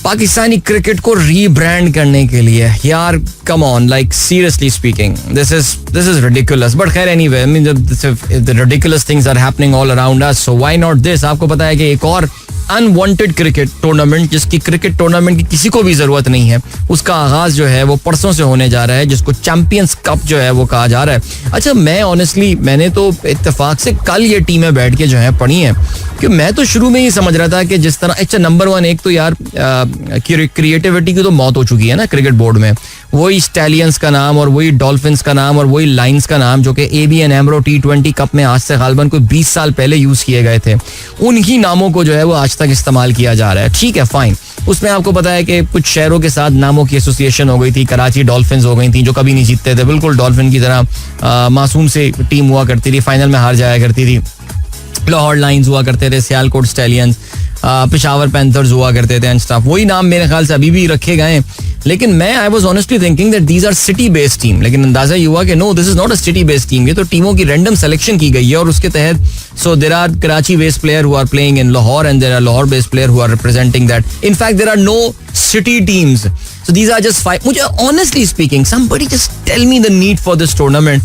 Pakistani cricket को रीब्रांड करने के लिए यार, come on, like seriously speaking, this is ridiculous. But खैर anyway, I mean the ridiculous things are happening all around us, so why not this. आपको पता है कि एक और अनवांटेड क्रिकेट टूर्नामेंट, जिसकी क्रिकेट टूर्नामेंट की किसी को भी जरूरत नहीं है, उसका आगाज जो है वो परसों से होने जा रहा है, जिसको चैंपियंस कप जो है वो कहा जा रहा है. अच्छा, मैंने तो इत्तेफाक से कल ये टीमें बैठ के जो है पढ़ी हैं, कि मैं तो शुरू में ही समझ रहा था कि जिस तरह, अच्छा नंबर 1, एक तो यार क्रिएटिविटी की तो मौत हो चुकी है ना क्रिकेट बोर्ड में. वही स्टैलियंस का नाम और वही डॉल्फिन्स का नाम और वही लाइन्स का नाम, जो कि ABN AMRO T20 कप में आज से गालबन कोई 20 साल पहले यूज किए गए थे, उन्हीं नामों को जो है वो आज तक इस्तेमाल किया जा रहा है. ठीक है, फाइन. उसमें आपको पता है कि कुछ शहरों के साथ नामों की एसोसिएशन हो गई थी. कराची डॉल्फिन्स हो गई थी, जो कभी नहीं जीतते थे, बिल्कुल डॉल्फिन की तरह मासूम से टीम हुआ करती थी, फाइनल में हार जाया करती थी. लाहौर लाइन्स हुआ करते थे, सियालकोट स्टैलियंस, पेशावर पैंथर्स हुआ करते थे एंड स्टफ. वही नाम मेरे ख्याल से अभी भी रखे गए. लेकिन मैं I was honestly thinking that these are city based team, लेकिन अंदाजा ये हुआ कि no, this is not a city based team. ये तो टीमों की रैंडम सिलेक्शन की गई है और उसके तहत so there are Karachi based player who are playing in Lahore and there are Lahore based player who are representing that. In fact there are no city teams. So these are just 5. मुझे honestly speaking, somebody just tell me the need for this tournament.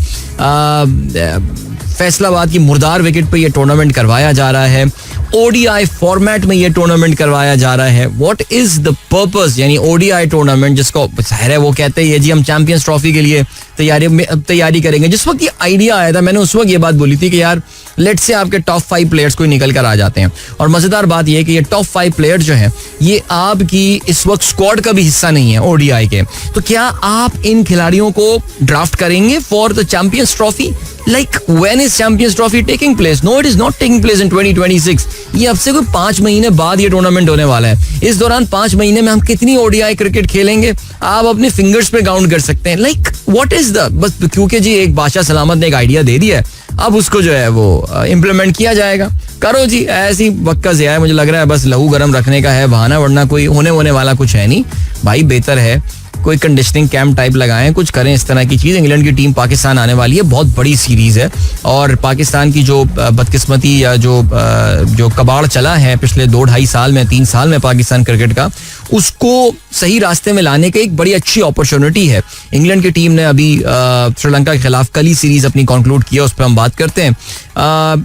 Faisalabad की मुर्दार wicket पे ये tournament करवाया जा रहा है, ODI format में ये टूर्नामेंट करवाया जा रहा है. व्हाट इज द पर्पस, यानी ओडीआई टूर्नामेंट जिसको जाहिर है वो कहते हैं जी हम चैंपियंस ट्रॉफी के लिए तैयारी करेंगे. जिस वक्त ये आइडिया आया था मैंने उस वक्त ये बात बोली थी कि यार लेट्स से आपके टॉप 5 प्लेयर्स कोई निकल कर आ जाते हैं, और मजेदार बात ये है कि ये टॉप 5 प्लेयर जो हैं ये आपकी इस वक्त स्क्वाड का भी हिस्सा नहीं है ओडीआई के. तो क्या आप इन खिलाड़ियों को ड्राफ्ट करेंगे for the champions trophy? Like when is Champions Trophy taking place? No, it is not taking place in 2026. ये अब से कोई 5 महीने बाद ये टूर्नामेंट होने वाला है. इस दौरान 5 महीने में हम कितनी ओडीआई क्रिकेट खेलेंगे आप अपने फिंगर्स पे काउंट कर सकते हैं. Like what is the, बस क्योंकि जी एक बादशाह सलामत ने एक आइडिया दे दिया है, अब उसको जो है वो इम्प्लीमेंट किया जाएगा. करो जी, ऐसी वक्त का ज़िया है. मुझे लग रहा है बस लहू गर्म रखने का है बहाना, वरना कोई होने वाला कुछ है नहीं भाई. बेहतर है कोई कंडीशनिंग कैंप टाइप लगाएं, कुछ करें इस तरह की चीज. इंग्लैंड की टीम पाकिस्तान आने वाली है, बहुत बड़ी सीरीज है, और पाकिस्तान की जो बदकिस्मती या जो कबाड़ चला है पिछले 2-2.5 साल में 3 साल में पाकिस्तान क्रिकेट का, उसको सही रास्ते में लाने की एक बड़ी अच्छी अपॉर्चुनिटी है. इंग्लैंड की टीम ने अभी श्रीलंका के खिलाफ कल ही सीरीज अपनी कंक्लूड किया, उस पर हम बात करते हैं.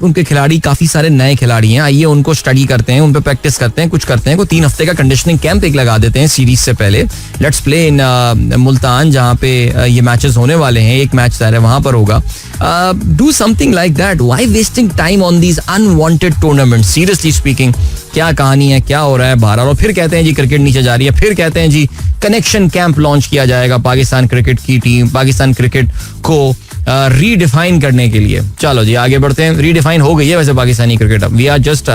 उनके खिलाड़ी काफी सारे नए खिलाड़ी हैं, आइए उनको स्टडी करते हैं, उन पर प्रैक्टिस करते हैं, कुछ करते हैं. 3 हफ्ते का कंडीशनिंग कैंप एक लगा देते हैं सीरीज से पहले. लेट्स प्ले इन मुल्तान जहाँ पे ये मैचेस होने वाले हैं. एक मैच है वहां पर होगा. Do something like that. Why wasting time on these unwanted tournament? Seriously speaking क्या कहानी है, क्या हो रहा है बाहर? और फिर कहते हैं जी क्रिकेट नीचे जा रही है, फिर कहते हैं जी कनेक्शन कैंप लॉन्च किया जाएगा पाकिस्तान क्रिकेट की टीम, पाकिस्तान क्रिकेट को रीडिफाइन करने के लिए. चलो जी आगे बढ़ते हैं. रीडिफाइन हो गई है वैसे पाकिस्तानी क्रिकेट. अब we are just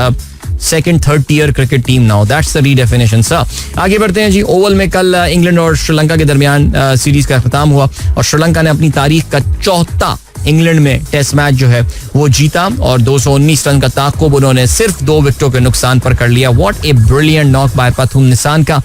second third tier cricket team now. That's the redefinition sir. आगे बढ़ते हैं जी. ओवल में कल इंग्लैंड और श्रीलंका के दरमियान सीरीज का खत्म हुआ, और श्रीलंका ने अपनी तारीख का 4था इंग्लैंड में टेस्ट मैच जो है वो जीता, और 219 रन का ताक़ुब उन्होंने सिर्फ 2 विकेटों के नुकसान पर कर लिया. What a brilliant knock by Pathum Nissanka का,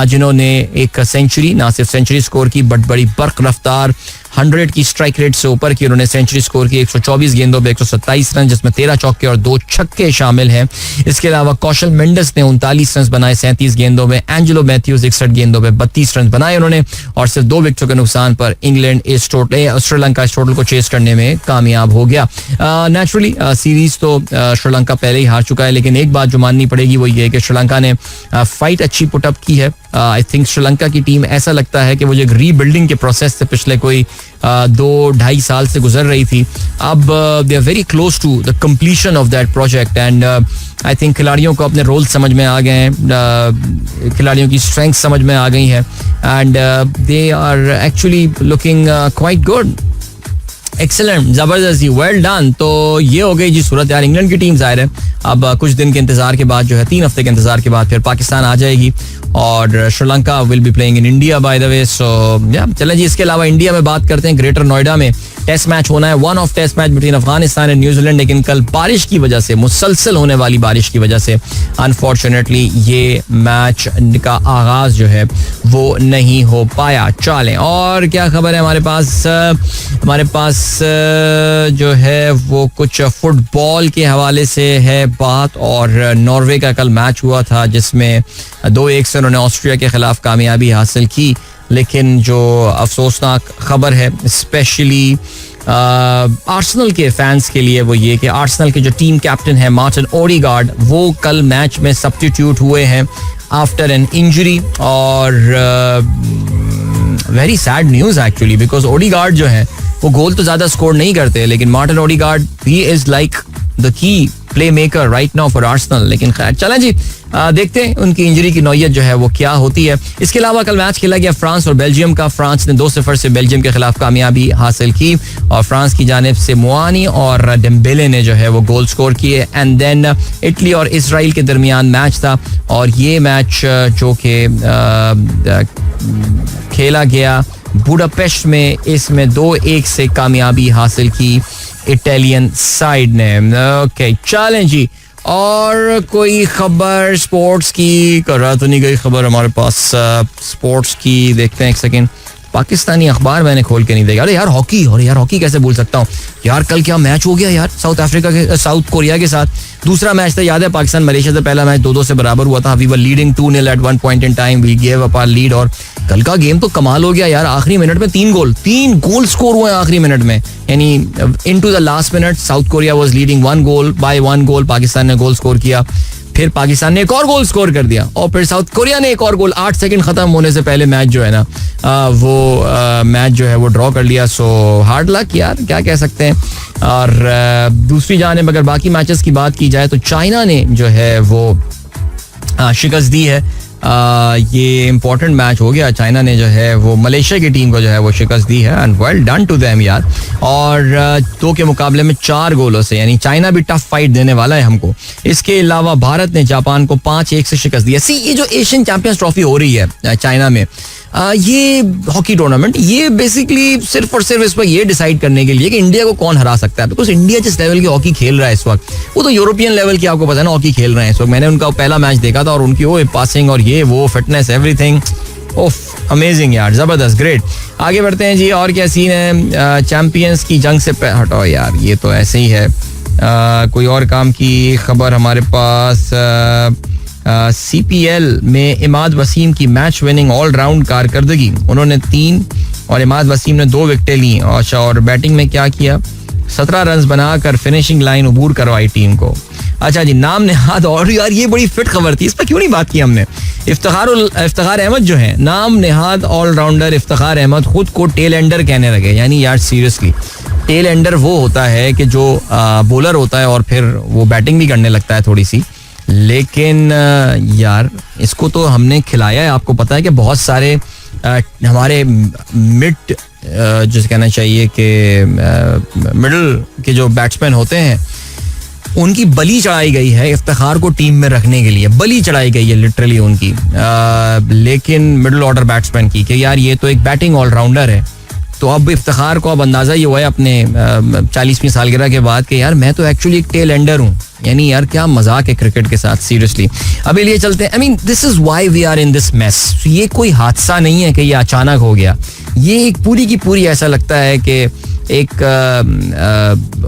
जिन्होंने एक सेंचुरी, ना सिर्फ सेंचुरी स्कोर की बट बड़ी बर्क रफ्तार 100 की स्ट्राइक रेट से ऊपर की उन्होंने सेंचुरी स्कोर की. 124 गेंदों पे 127 रन, जिसमें 13 चौके और 2 छक्के शामिल हैं. इसके अलावा कौशल मेंडिस ने 39 रन बनाए 37 गेंदों में. एंजेलो मैथ्यूज 61 गेंदों पे 32 रन बनाए उन्होंने, और सिर्फ 2 विकेटों के नुकसान पर इंग्लैंड श्रीलंका इस टोटल को चेस करने में कामयाब हो गया. नेचुरली सीरीज तो श्रीलंका पहले ही हार चुका है, लेकिन एक बात जो माननी पड़ेगी वो ये है कि श्रीलंका ने फाइट अच्छी पुटअप की है. आई थिंक श्रीलंका की टीम ऐसा लगता है कि वो जो एक रीबिल्डिंग के प्रोसेस से पिछले कोई 2-2.5 साल से गुजर रही थी, अब they are very close to the completion of that project. And I think खिलाड़ियों को अपने रोल समझ में आ गए हैं, खिलाड़ियों की स्ट्रेंथ समझ में आ गई है, and they are actually looking quite good. Excellent, जबरदस्त, वेल डन. तो ये हो गई जी सूरत यार. इंग्लैंड की टीम जाहिर है अब कुछ दिन के इंतजार के बाद जो है 3 हफ्ते के इंतजार के बाद फिर पाकिस्तान आ जाएगी, और Sri Lanka will be playing in India by the way. So ya चलें जी, इसके अलावा इंडिया में बात करते हैं. ग्रेटर नोएडा में टेस्ट मैच होना है, 1 of test match between Afghanistan and New Zealand, लेकिन कल बारिश की वजह से, मुसलसल होने वाली बारिश की वजह से अनफॉर्चुनेटली ये मैच का आगाज जो है वो नहीं हो पाया. चलें और क्या खबर है हमारे पास जो है वो कुछ फुटबॉल के हवाले से है बात. और नॉर्वे का कल मैच हुआ था जिसमें 2-1 से उन्होंने ऑस्ट्रिया के खिलाफ कामयाबी हासिल की, लेकिन जो अफसोसनाक खबर है स्पेशली आर्सेनल के फैंस के लिए वो ये कि आर्सेनल के जो टीम कैप्टन है मार्टिन ओडेगार्ड, वो कल मैच में सब्स्टिट्यूट हुए हैं आफ्टर एन इंजरी. और very sad news actually, because Odegaard जो है वो गोल तो ज्यादा स्कोर नहीं करते, लेकिन Martin Odegaard he is like the key play maker right now for Arsenal. लेकिन खैर चलें जी, देखते हैं उनकी इंजरी की नौयत जो है वो क्या होती है. इसके अलावा कल मैच खेला गया फ्रांस और बेल्जियम का. फ्रांस ने 2-0 से बेल्जियम के खिलाफ कामयाबी हासिल की, और फ्रांस की जानिब से मुआनी और डेम्बेले ने जो है वो गोल स्कोर किए. एंड देन इटली और इसराइल के दरमियान मैच था, और ये मैच जो कि खेला गया बुडापेस्ट में, इसमें 2-1 से कामयाबी हासिल की इटालियन साइड ने. ओके चलें जी, और कोई खबर स्पोर्ट्स की कर रहा तो नहीं गई खबर हमारे पास स्पोर्ट्स की. देखते हैं एक सेकेंड, पाकिस्तानी अखबार मैंने खोल के नहीं देखा. अरे यार हॉकी, और यार हॉकी कैसे भूल सकता हूँ यार. कल क्या मैच हो गया यार साउथ कोरिया के साथ. दूसरा मैच था, याद है पाकिस्तान मलेशिया से पहला मैच 2-2 से बराबर हुआ था. We were leading 2-0 at one point in time, we gave up our lead, और कल का गेम तो कमाल हो गया यार, आखिरी मिनट में 3 गोल स्कोर हुए आखिरी मिनट में, यानी into the last minute south Korea was leading 1 गोल, पाकिस्तान ने गोल स्कोर किया, फिर पाकिस्तान ने एक और गोल स्कोर कर दिया और फिर साउथ कोरिया ने एक और गोल 8 सेकंड खत्म होने से पहले मैच जो है ना वो मैच जो है वो ड्रॉ कर लिया. सो हार्ड लक यार, क्या कह सकते हैं. और दूसरी जानिब अगर बाकी मैचेस की बात की जाए तो चाइना ने जो है वो शिकस्त दी है. ये इम्पोर्टेंट मैच हो गया. चाइना ने जो है वो मलेशिया की टीम को जो है वो शिकस्त दी है and well done to them यार. और 2 के मुकाबले में 4 गोलों से, यानी चाइना भी टफ फाइट देने वाला है हमको. इसके अलावा भारत ने जापान को 5-1 से शिकस्त दी है. सी ये जो एशियन चैंपियंस ट्रॉफी हो रही है चाइना में, ये हॉकी टूर्नामेंट, ये बेसिकली सिर्फ और सिर्फ इस वक्त ये डिसाइड करने के लिए कि इंडिया को कौन हरा सकता है. बिकॉज इंडिया जिस लेवल की हॉकी खेल रहा है इस वक्त, वो तो यूरोपियन लेवल की आपको पता है ना हॉकी खेल रहे हैं इस वक्त. मैंने उनका पहला मैच देखा था और उनकी वो पासिंग और ये वो फिटनेस एवरीथिंग, ओफ अमेजिंग यार, जबरदस्त, ग्रेट. आगे बढ़ते हैं जी. और क्या सीन है चैंपियंस की जंग से हटाओ यार, ये तो ऐसे ही है. कोई और काम की खबर हमारे पास. CPL में इमाद वसीम की मैच विनिंग ऑलराउंड कारकर्दगी, उन्होंने 3 और इमाद वसीम ने 2 विकेटें ली. अच्छा, और बैटिंग में क्या किया, 17 रन बनाकर फिनिशिंग लाइन अबूर करवाई टीम को. अच्छा जी, नाम नेहाद, और यार ये बड़ी फिट खबर थी, इस पर क्यों नहीं बात की हमने. इफ्तिखार अहमद जो है, नाम नेहाद ऑलराउंडर इफ्तिखार अहमद खुद को टेल एंडर कहने लगे. यानी यार सीरियसली, टेल एंडर वो होता है कि जो बॉलर होता है और फिर वो बैटिंग भी करने लगता है थोड़ी सी. लेकिन यार इसको तो हमने खिलाया है. आपको पता है कि बहुत सारे हमारे मिड जिसे कहना चाहिए कि मिडिल के जो बैट्समैन होते हैं, उनकी बलि चढ़ाई गई है इफ्तिखार को टीम में रखने के लिए. बलि चढ़ाई गई है लिटरली उनकी, लेकिन मिडिल ऑर्डर बैट्समैन की, कि यार ये तो एक बैटिंग ऑलराउंडर है. तो अब इफ्तिखार को अब अंदाजा ये हुआ है अपने 40वीं सालगिरह के बाद कि यार मैं तो एक्चुअली एक टेल एंडर हूँ. यानी यार क्या मजाक है क्रिकेट के साथ, सीरियसली. अभी लिए चलते हैं. I mean this is why we are in this mess. ये कोई हादसा नहीं है कि ये अचानक हो गया. ये एक पूरी की पूरी ऐसा लगता है कि एक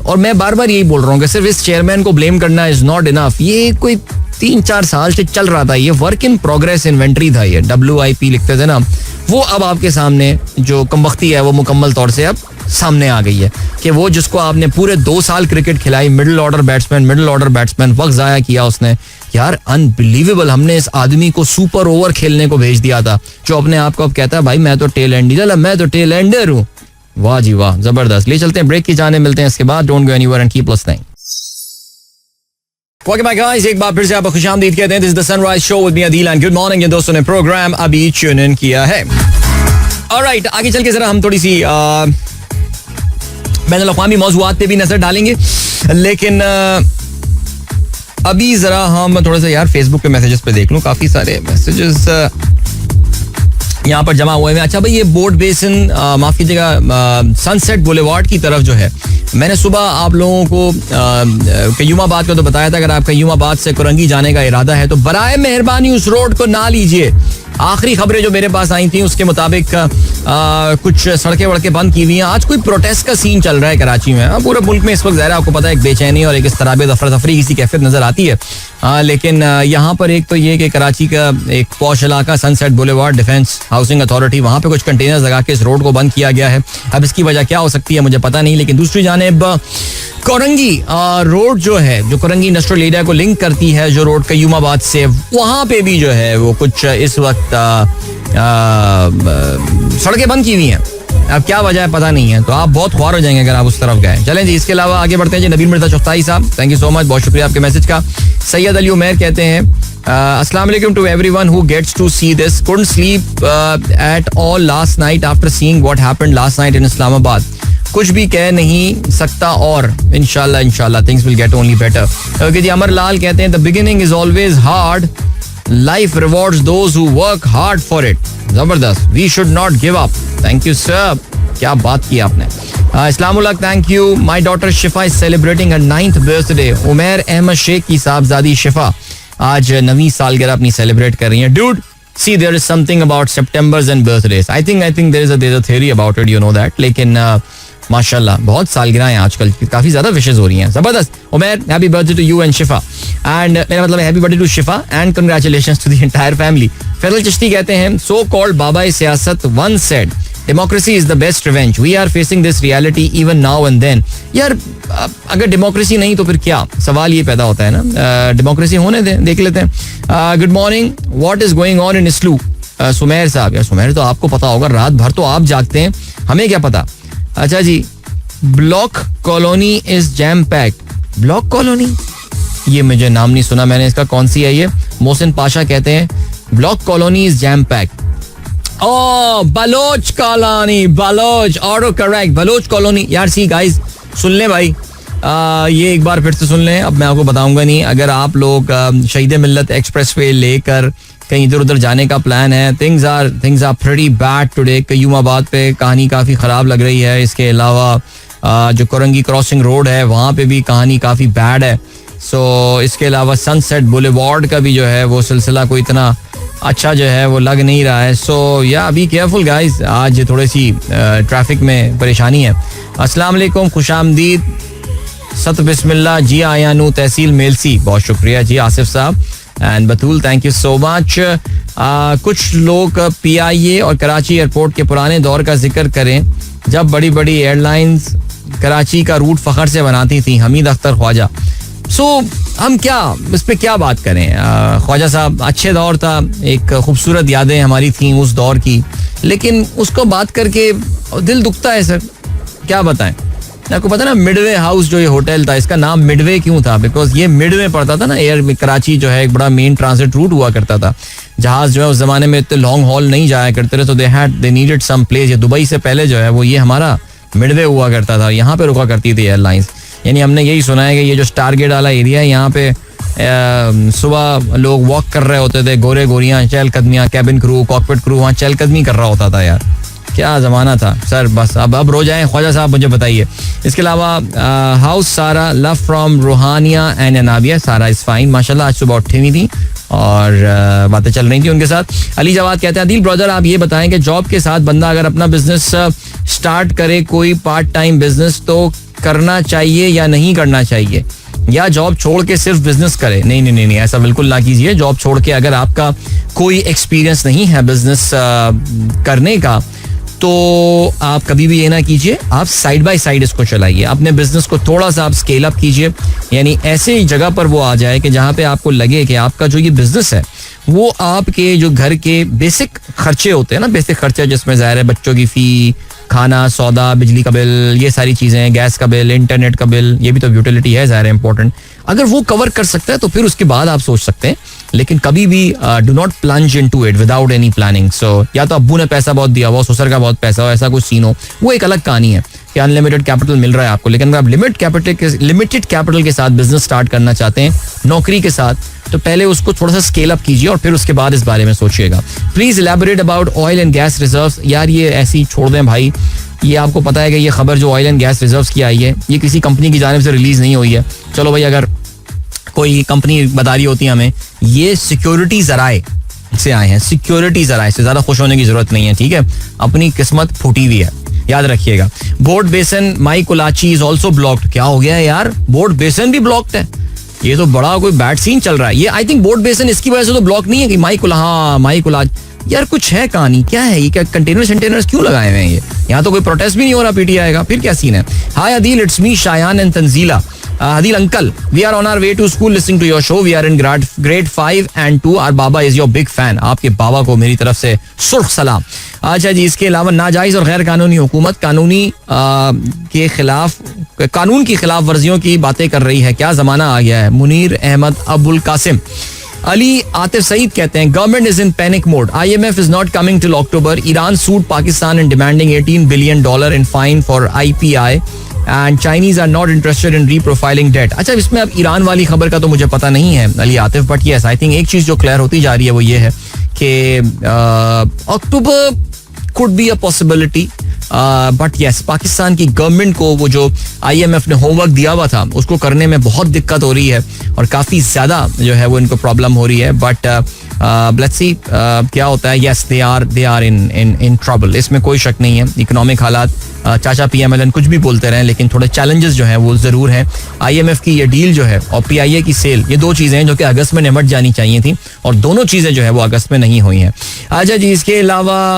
और मैं बार बार यही बोल रहा हूँ कि सिर्फ इस चेयरमैन को ब्लेम करना इज नॉट इनफ. ये कोई 3-4 साल से चल रहा था. ये वर्क इन प्रोग्रेस इन्वेंट्री था. ये WIP लिखते थे ना, वो अब आपके सामने जो कमबख्ती है वो मुकम्मल तौर से अब सामने आ गई है कि वो जिसको आपने पूरे 2 साल क्रिकेट खिलाई, मिडिल ऑर्डर बैट्समैन, वक्त जाया किया उसने. यार अनबिलीवेबल, हमने इस आदमी को सुपर ओवर खेलने को भेज दिया था, जो अपने आप को अब कहता है भाई मैं तो टेल एंडर हूँ. वाह जी वाह, जबरदस्त. ले चलते हैं ब्रेक की जाने, मिलते हैं इसके बाद. Don't go anywhere and keep listening. Okay my guys, एक बार फिर से आपको खुशामदीद कहते हैं. This is the sunrise show with me Adeel and good morning. जिन दोस्तों ने प्रोग्राम अभी ट्यून इन किया है, ऑलराइट, आगे चल के जरा हम थोड़ी सी बैनुल अक़वामी मौज़ूआत पे भी नजर डालेंगे. लेकिन अभी जरा हम थोड़ा सा यार फेसबुक पे मैसेजेस पे देख लूं. काफी सारे मैसेजेस यहाँ पर जमा हुए हैं. अच्छा भाई, ये बोर्ड बेसिन माफ कीजिएगा सनसेट बुलेवार्ड की तरफ जो है, मैंने सुबह आप लोगों को कयूमाबाद का तो बताया था. अगर आप कयूमाबाद से कुरंगी जाने का इरादा है तो बराए मेहरबानी उस रोड को ना लीजिए. आखिरी खबरें जो मेरे पास आई थी उसके मुताबिक कुछ सड़कें वड़कें बंद की हुई हैं. आज कोई प्रोटेस्ट का सीन चल रहा है कराची में. पूरे मुल्क में इस वक्त ज़ाहिर आपको पता है एक बेचैनी और एक इस तरह अफरा तफरी किसी कैफियत नजर आती है. लेकिन यहाँ पर एक तो ये कि कराची का एक पॉश इलाका sunset boulevard, defence housing authority, वहाँ पे कुछ कंटेनर्स लगा के इस रोड को बंद किया गया है. अब इसकी वजह क्या हो सकती है मुझे पता नहीं. लेकिन दूसरी जानिब कोरंगी रोड जो है, जो कोरंगी इंडस्ट्रियल एरिया को लिंक करती है, जो रोड कयूमाबाद से, वहाँ पे भी जो है वो कुछ इस वक्त सड़कें बंद की हुई हैं. अब क्या वजह है पता नहीं है, तो आप बहुत ख्वार हो जाएंगे अगर आप उस तरफ गए. चलें जी, इसके अलावा आगे बढ़ते हैं जी. नबील मिर्जा चौथाई साहब, थैंक यू सो मच, बहुत शुक्रिया आपके मैसेज का. सैयद अली उमैर कहते हैं अस्सलाम वालेकुम to everyone who gets to see this. Couldn't sleep at all last night after seeing what happened last night in Islamabad. कुछ भी कह नहीं सकता और इंशाल्लाह things will get only better. Okay जी. अमर लाल कहते हैं the beginning is always hard, life rewards those who work hard for it. जबरदस्त, we should not give up. Thank you sir, क्या बात की आपने. इस्लामुल thank you. My daughter Shifa is celebrating her 9th birthday. Umair Ahmed Sheikh की साहबजादी शिफा आज 9वीं सालगिरह अपनी सेलिब्रेट कर रही हैं. Dude, see there is something about Septembers and birthdays. I think there is a theory about it, you know that. लेकिन माशाल्लाह बहुत सालगिरह हैं आजकल, काफी ज्यादा विशेष हो रही हैं. जबरदस्त. Umar, happy birthday to you and Shifa. And मेरा मतलब happy birthday to Shifa and congratulations to the entire family. Faisal Chishti कहते हैं, सो कॉल्ड बाबा सियासत once said democracy is the best revenge. We are facing this reality even now and then. यार अगर democracy नहीं तो फिर क्या, सवाल ये पैदा होता है ना. डेमोक्रेसी होने दें, देख लेते हैं. Good morning, what is going on in Isloo. Sumer साहब, यार सुमेर तो आपको पता होगा, रात भर तो आप जागते हैं, हमें क्या पता. अच्छा जी, block colony is jam packed. Block colony, ये मुझे नाम नहीं सुना मैंने इसका, कौन सी है ये. मोहसिन पाशा कहते हैं block colony is jam packed. Oh Baloch colony, Baloch, auto correct, Baloch colony. यार सी गाइस, सुन लें भाई, ये एक बार फिर से सुन लें. अब मैं आपको बताऊंगा नहीं. अगर आप लोग शहीद मिल्लत एक्सप्रेस वे लेकर कहीं इधर उधर जाने का प्लान है, things are pretty bad today. Qayyumabad पे कहानी काफ़ी ख़राब लग रही है. इसके अलावा जो कोरंगी क्रॉसिंग रोड है वहाँ पे भी कहानी काफ़ी बैड है. सो इसके अलावा सनसेट बुलेवार्ड का भी जो है वो सिलसिला कोई इतना अच्छा जो है वो लग नहीं रहा है. सो या बी केयरफुल गाइस, आज थोड़ी सी ट्रैफिक में परेशानी है. अस्सलाम वालेकुम, खुशामदीद, सत बिस्मिल्लाह जी आयानू, तहसील मेलसी. बहुत शुक्रिया जी आसिफ साहब and Batool, thank you so much. कुछ लोग PIA और कराची एयरपोर्ट के पुराने दौर का जिक्र करें जब बड़ी बड़ी एयरलाइंस कराची का रूट फखर से बनाती थी. हमीद अख्तर ख्वाजा. सो हम क्या इस पे क्या बात करें. ख्वाजा साहब, अच्छे दौर था, एक खूबसूरत यादें हमारी थी उस दौर की, लेकिन उसको बात करके दिल दुखता है सर, क्या बताएं. आपको पता ना मिडवे हाउस जो ये होटल था, इसका नाम मिडवे क्यों था? बिकॉज ये मिडवे पड़ता था ना एयर में. कराची जो है एक बड़ा मेन ट्रांसिट रूट हुआ करता था. जहाज जो है उस जमाने में इतने लॉन्ग हॉल नहीं जाया करते थे, तो दे नीडेड सम प्लेस. ये दुबई से पहले जो है वो ये हमारा मिडवे हुआ करता था, यहाँ पे रुका करती थी एयरलाइंस. यानी हमने यही सुना है कि ये जो स्टारगेट वाला एरिया है यहाँ पे सुबह लोग वॉक कर रहे होते थे, गोरे गोरियां, चहलकदमियां, कैबिन क्रू, कॉकपिट क्रू वहाँ चहलकदमी कर रहा होता था. यार क्या ज़माना था सर. बस अब रो जाएं ख्वाजा साहब, मुझे बताइए. इसके अलावा हाउस सारा, लव फ्रॉम रूहानिया एंड अनाबिया. सारा इज़ फाइन माशाल्लाह, आज सुबह उठी हुई थी और बातें चल रही थी उनके साथ. अली जवाद कहते हैं, अदील ब्रदर आप ये बताएं कि जॉब के साथ बंदा अगर अपना बिजनेस स्टार्ट करे, कोई पार्ट टाइम बिजनेस, तो करना चाहिए या नहीं करना चाहिए, या जॉब छोड़ के सिर्फ बिजनेस करे? नहीं, ऐसा बिल्कुल ना कीजिए. जॉब छोड़ के अगर आपका कोई एक्सपीरियंस नहीं है बिजनेस करने का, तो आप कभी भी ये ना कीजिए. आप साइड बाय साइड इसको चलाइए, अपने बिजनेस को थोड़ा सा आप स्केल अप कीजिए. यानी ऐसे जगह पर वो आ जाए कि जहाँ पे आपको लगे कि आपका जो ये बिजनेस है वो आपके जो घर के बेसिक खर्चे होते हैं ना, बेसिक खर्चे जिसमें ज़ाहिर है बच्चों की फ़ी, खाना, सौदा, बिजली का बिल, ये सारी चीज़ें, गैस का बिल, इंटरनेट का बिल, ये भी तो यूटिलिटी है ज़ाहिर है इंपॉर्टेंट. अगर वो कवर कर सकता है तो फिर उसके बाद आप सोच सकते हैं. लेकिन कभी भी do not plunge into it without any planning. So ya तो अब्बू ने पैसा बहुत दिया हुआ, ससुर का बहुत पैसा हो, ऐसा कुछ सीन हो, वो एक अलग कहानी है कि अनलिमिटेड कैपिटल मिल रहा है आपको. लेकिन अगर आप लिमिटेड कैपिटल के साथ बिजनेस स्टार्ट करना चाहते हैं नौकरी के साथ, तो पहले उसको थोड़ा सा स्केल अप कीजिए और फिर उसके बाद इस बारे में सोचिएगा. Please elaborate about oil and gas reserves. यार ये ऐसी छोड़ दें भाई. ये आपको पता है कि ये खबर जो ऑयल एंड गैस रिजर्व्स की आई है, ये किसी कंपनी की जानिब से रिलीज नहीं हुई है. चलो भाई, अगर कोई कंपनी बता रही होती है हमें, ये सिक्योरिटी जराए से आए हैं, सिक्योरिटी जराए से, ज्यादा खुश होने की जरूरत नहीं है. ठीक है, अपनी किस्मत फूटी हुई है, याद रखिएगा. बोर्ड बेसन माई कुलाची इज ऑल्सो ब्लॉक्ड. क्या हो गया है यार, बोर्ड बेसन भी ब्लॉक्ड है? ये तो बड़ा कोई बैड सीन चल रहा है. ये आई थिंक बोर्ड बेसन इसकी वजह से तो ब्लॉक नहीं है कि माई कुलाच. यार कुछ है कहानी, क्या है ये, क्या कंटेनर्स क्यों लगाए हुए हैं ये? यहाँ तो कोई प्रोटेस्ट भी नहीं हो रहा PTI का, फिर क्या सीन है? Hi Adeel, it's me Shayan and Tanzeela. Adil uncle, we are on our way to school listening to your show. We are in grade 5 and 2. Our Baba is your big fan. आपके बाबा को मेरी तरफ से सुर्ख सलाम. अच्छा जी, इसके अलावा नाजायज और गैर कानूनी हुकूमत कानून की खिलाफ वर्जियों की बातें कर रही है. क्या जमाना आ गया है. मुनीर अहमद अबुल कासिम. अली आतिफ सईद कहते हैं, government is in panic mode. IMF is not coming till October. Iran sued Pakistan in demanding $18 billion in fine for IPI. And Chinese are not interested in reprofiling debt. अच्छा, इसमें अब ईरान वाली खबर का तो मुझे पता नहीं है Ali Atif, but yes I think एक चीज जो क्लियर होती जा रही है वो ये है कि October could be a possibility. But yes, Pakistan की गवर्नमेंट को वो जो IMF ने होमवर्क दिया हुआ था उसको करने में बहुत दिक्कत हो रही है और काफ़ी ज़्यादा जो है वो इनको प्रॉब्लम हो रही है. बट लेट्स सी क्या होता है. Yes, they are in trouble, इसमें कोई शक नहीं है. इकोनॉमिक हालात चाचा PMLN कुछ भी बोलते रहे, लेकिन थोड़े चैलेंजेस जो हैं वो ज़रूर हैं. IMF की ये डील जो है और PIA की सेल, ये दो चीज़ें हैं जो कि अगस्त में निमट जानी चाहिए थी और दोनों चीज़ें जो है वो अगस्त में नहीं हुई हैं. अच्छा जी, इसके अलावा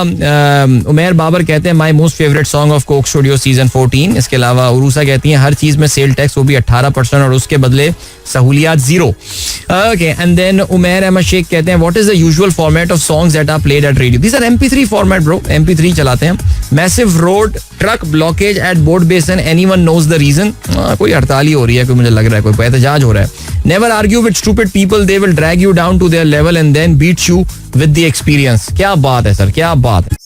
उमेर बाबर कहते हैं my most favourite song of Coke studio season 14. इसके अलावा उरूसा कहती हैं हर चीज़ में सेल टैक्स, वो भी 18% और उसके बदले सहूलियात 0. Okay, and then Umair Ahmed Sheikh कहते हैं what is the usual format of songs that are played at radio. This are MP3 format bro, MP3 चलाते हैं. Massive road truck blockage at board बेसन, एनीवन नोज द रीजन. कोई हड़ताल ही हो रही है, कोई मुझे लग रहा है कोई एहतजाज हो रहा है. Never argue with stupid people, they will drag you down to their level and then beat you with the experience. क्या बात है सर, क्या बात है.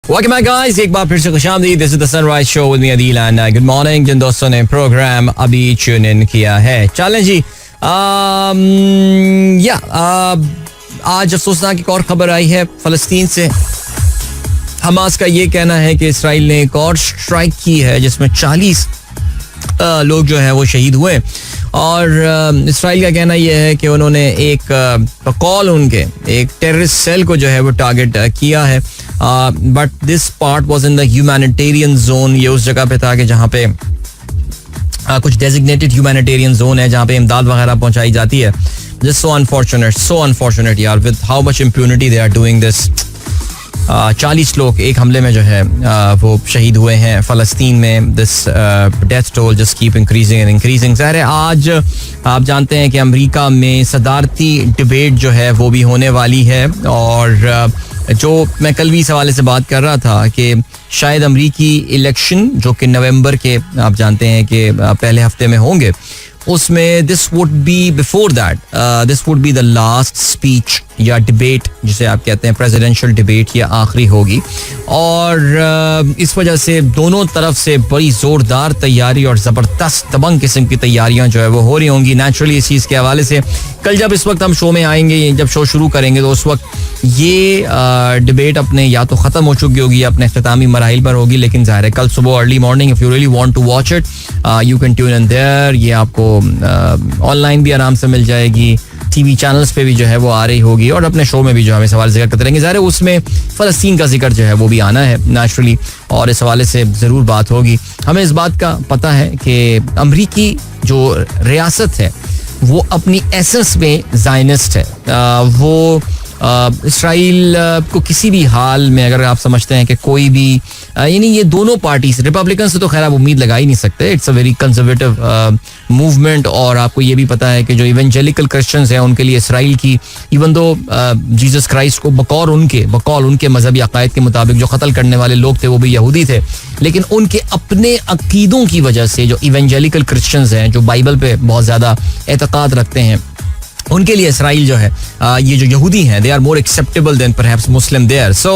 Welcome back guys, एक बार फिर से खुशामदीद. This is the Sunrise Show with me Adil and good morning. जिन दोस्तों ने प्रोग्राम अभी ट्यून इन किया है, चलें जी. आज अफसोसनाक एक और खबर आई है फ़लस्तीन से. हमास का ये कहना है कि इसराइल ने एक और स्ट्राइक की है जिसमें 40 लोग जो है वो शहीद हुए. और इसराइल का कहना यह है कि उन्होंने एक कॉल उनके एक टेररिस्ट सेल को जो है वो टारगेट किया है. But this part was in the humanitarian zone. ये उस जगह पे था कि जहाँ पे कुछ डेजिग्नेटेड ह्यूमैनिटेरियन जोन है जहाँ पे इमदाद वगैरह पहुंचाई जाती है. Just so unfortunate यार, with how much impunity they are doing this. 40 लोग एक हमले में जो है वो शहीद हुए हैं फ़लस्तीन में. This death toll just keep increasing and increasing. ज़ाहिर है आज आप जानते हैं कि अमेरिका में सदारती डिबेट जो है वो भी होने वाली है. और जो मैं कल भी इस हवाले से बात कर रहा था कि शायद अमेरिकी इलेक्शन जो कि नवंबर के आप जानते हैं कि पहले हफ्ते में होंगे, उसमें this would be before that, this would be the last speech या डिबेट जिसे आप कहते हैं प्रेसिडेंशियल डिबेट, ये आखिरी होगी. और इस वजह से दोनों तरफ से बड़ी ज़ोरदार तैयारी और ज़बरदस्त दबंग किस्म की तैयारियां जो है वो हो रही होंगी. नेचुरली इस चीज़ के हवाले से कल जब इस वक्त हम शो में आएंगे, जब शो शुरू करेंगे, तो उस वक्त ये डिबेट अपने या तो ख़त्म हो चुकी होगी या अपने अख्तामी मराहिल पर होगी. लेकिन ज़ाहिर है कल सुबह early morning if you really want to watch it you can tune in there. ये आपको ऑनलाइन भी आराम से मिल जाएगी, टीवी चैनल्स पे भी जो है वो आ रही होगी और अपने शो में भी जो हमें सवाल जिक्र करते रहेंगे. ज़ाहिर है उसमें फ़लस्तीन का जिक्र जो है वो भी आना है नेचुरली, और इस हवाले से ज़रूर बात होगी. हमें इस बात का पता है कि अमरीकी जो रियासत है वो अपनी एसेंस में ज़ायनिस्ट है. वो इसराइल को किसी भी हाल में, अगर आप समझते हैं कि कोई भी यानी ये दोनों पार्टीज, रिपब्लिकन से तो खैर आप उम्मीद लगा ही नहीं सकते, it's a very conservative movement. और आपको ये भी पता है कि जो इवेंजेलिकल क्रिश्चियंस हैं उनके लिए इसराइल की, इवन दो जीसस क्राइस्ट को बकौल उनके मजहबी अकायद के मुताबिक जो कत्ल करने वाले लोग थे वो भी यहूदी थे, लेकिन उनके अपने अकीदों की वजह से जो इवेंजेलिकल क्रिश्चियंस हैं जो बाइबल पे बहुत ज़्यादा एतकाद रखते हैं, उनके लिए इसराइल जो है ये जो यहूदी हैं they are more acceptable than perhaps Muslim there. So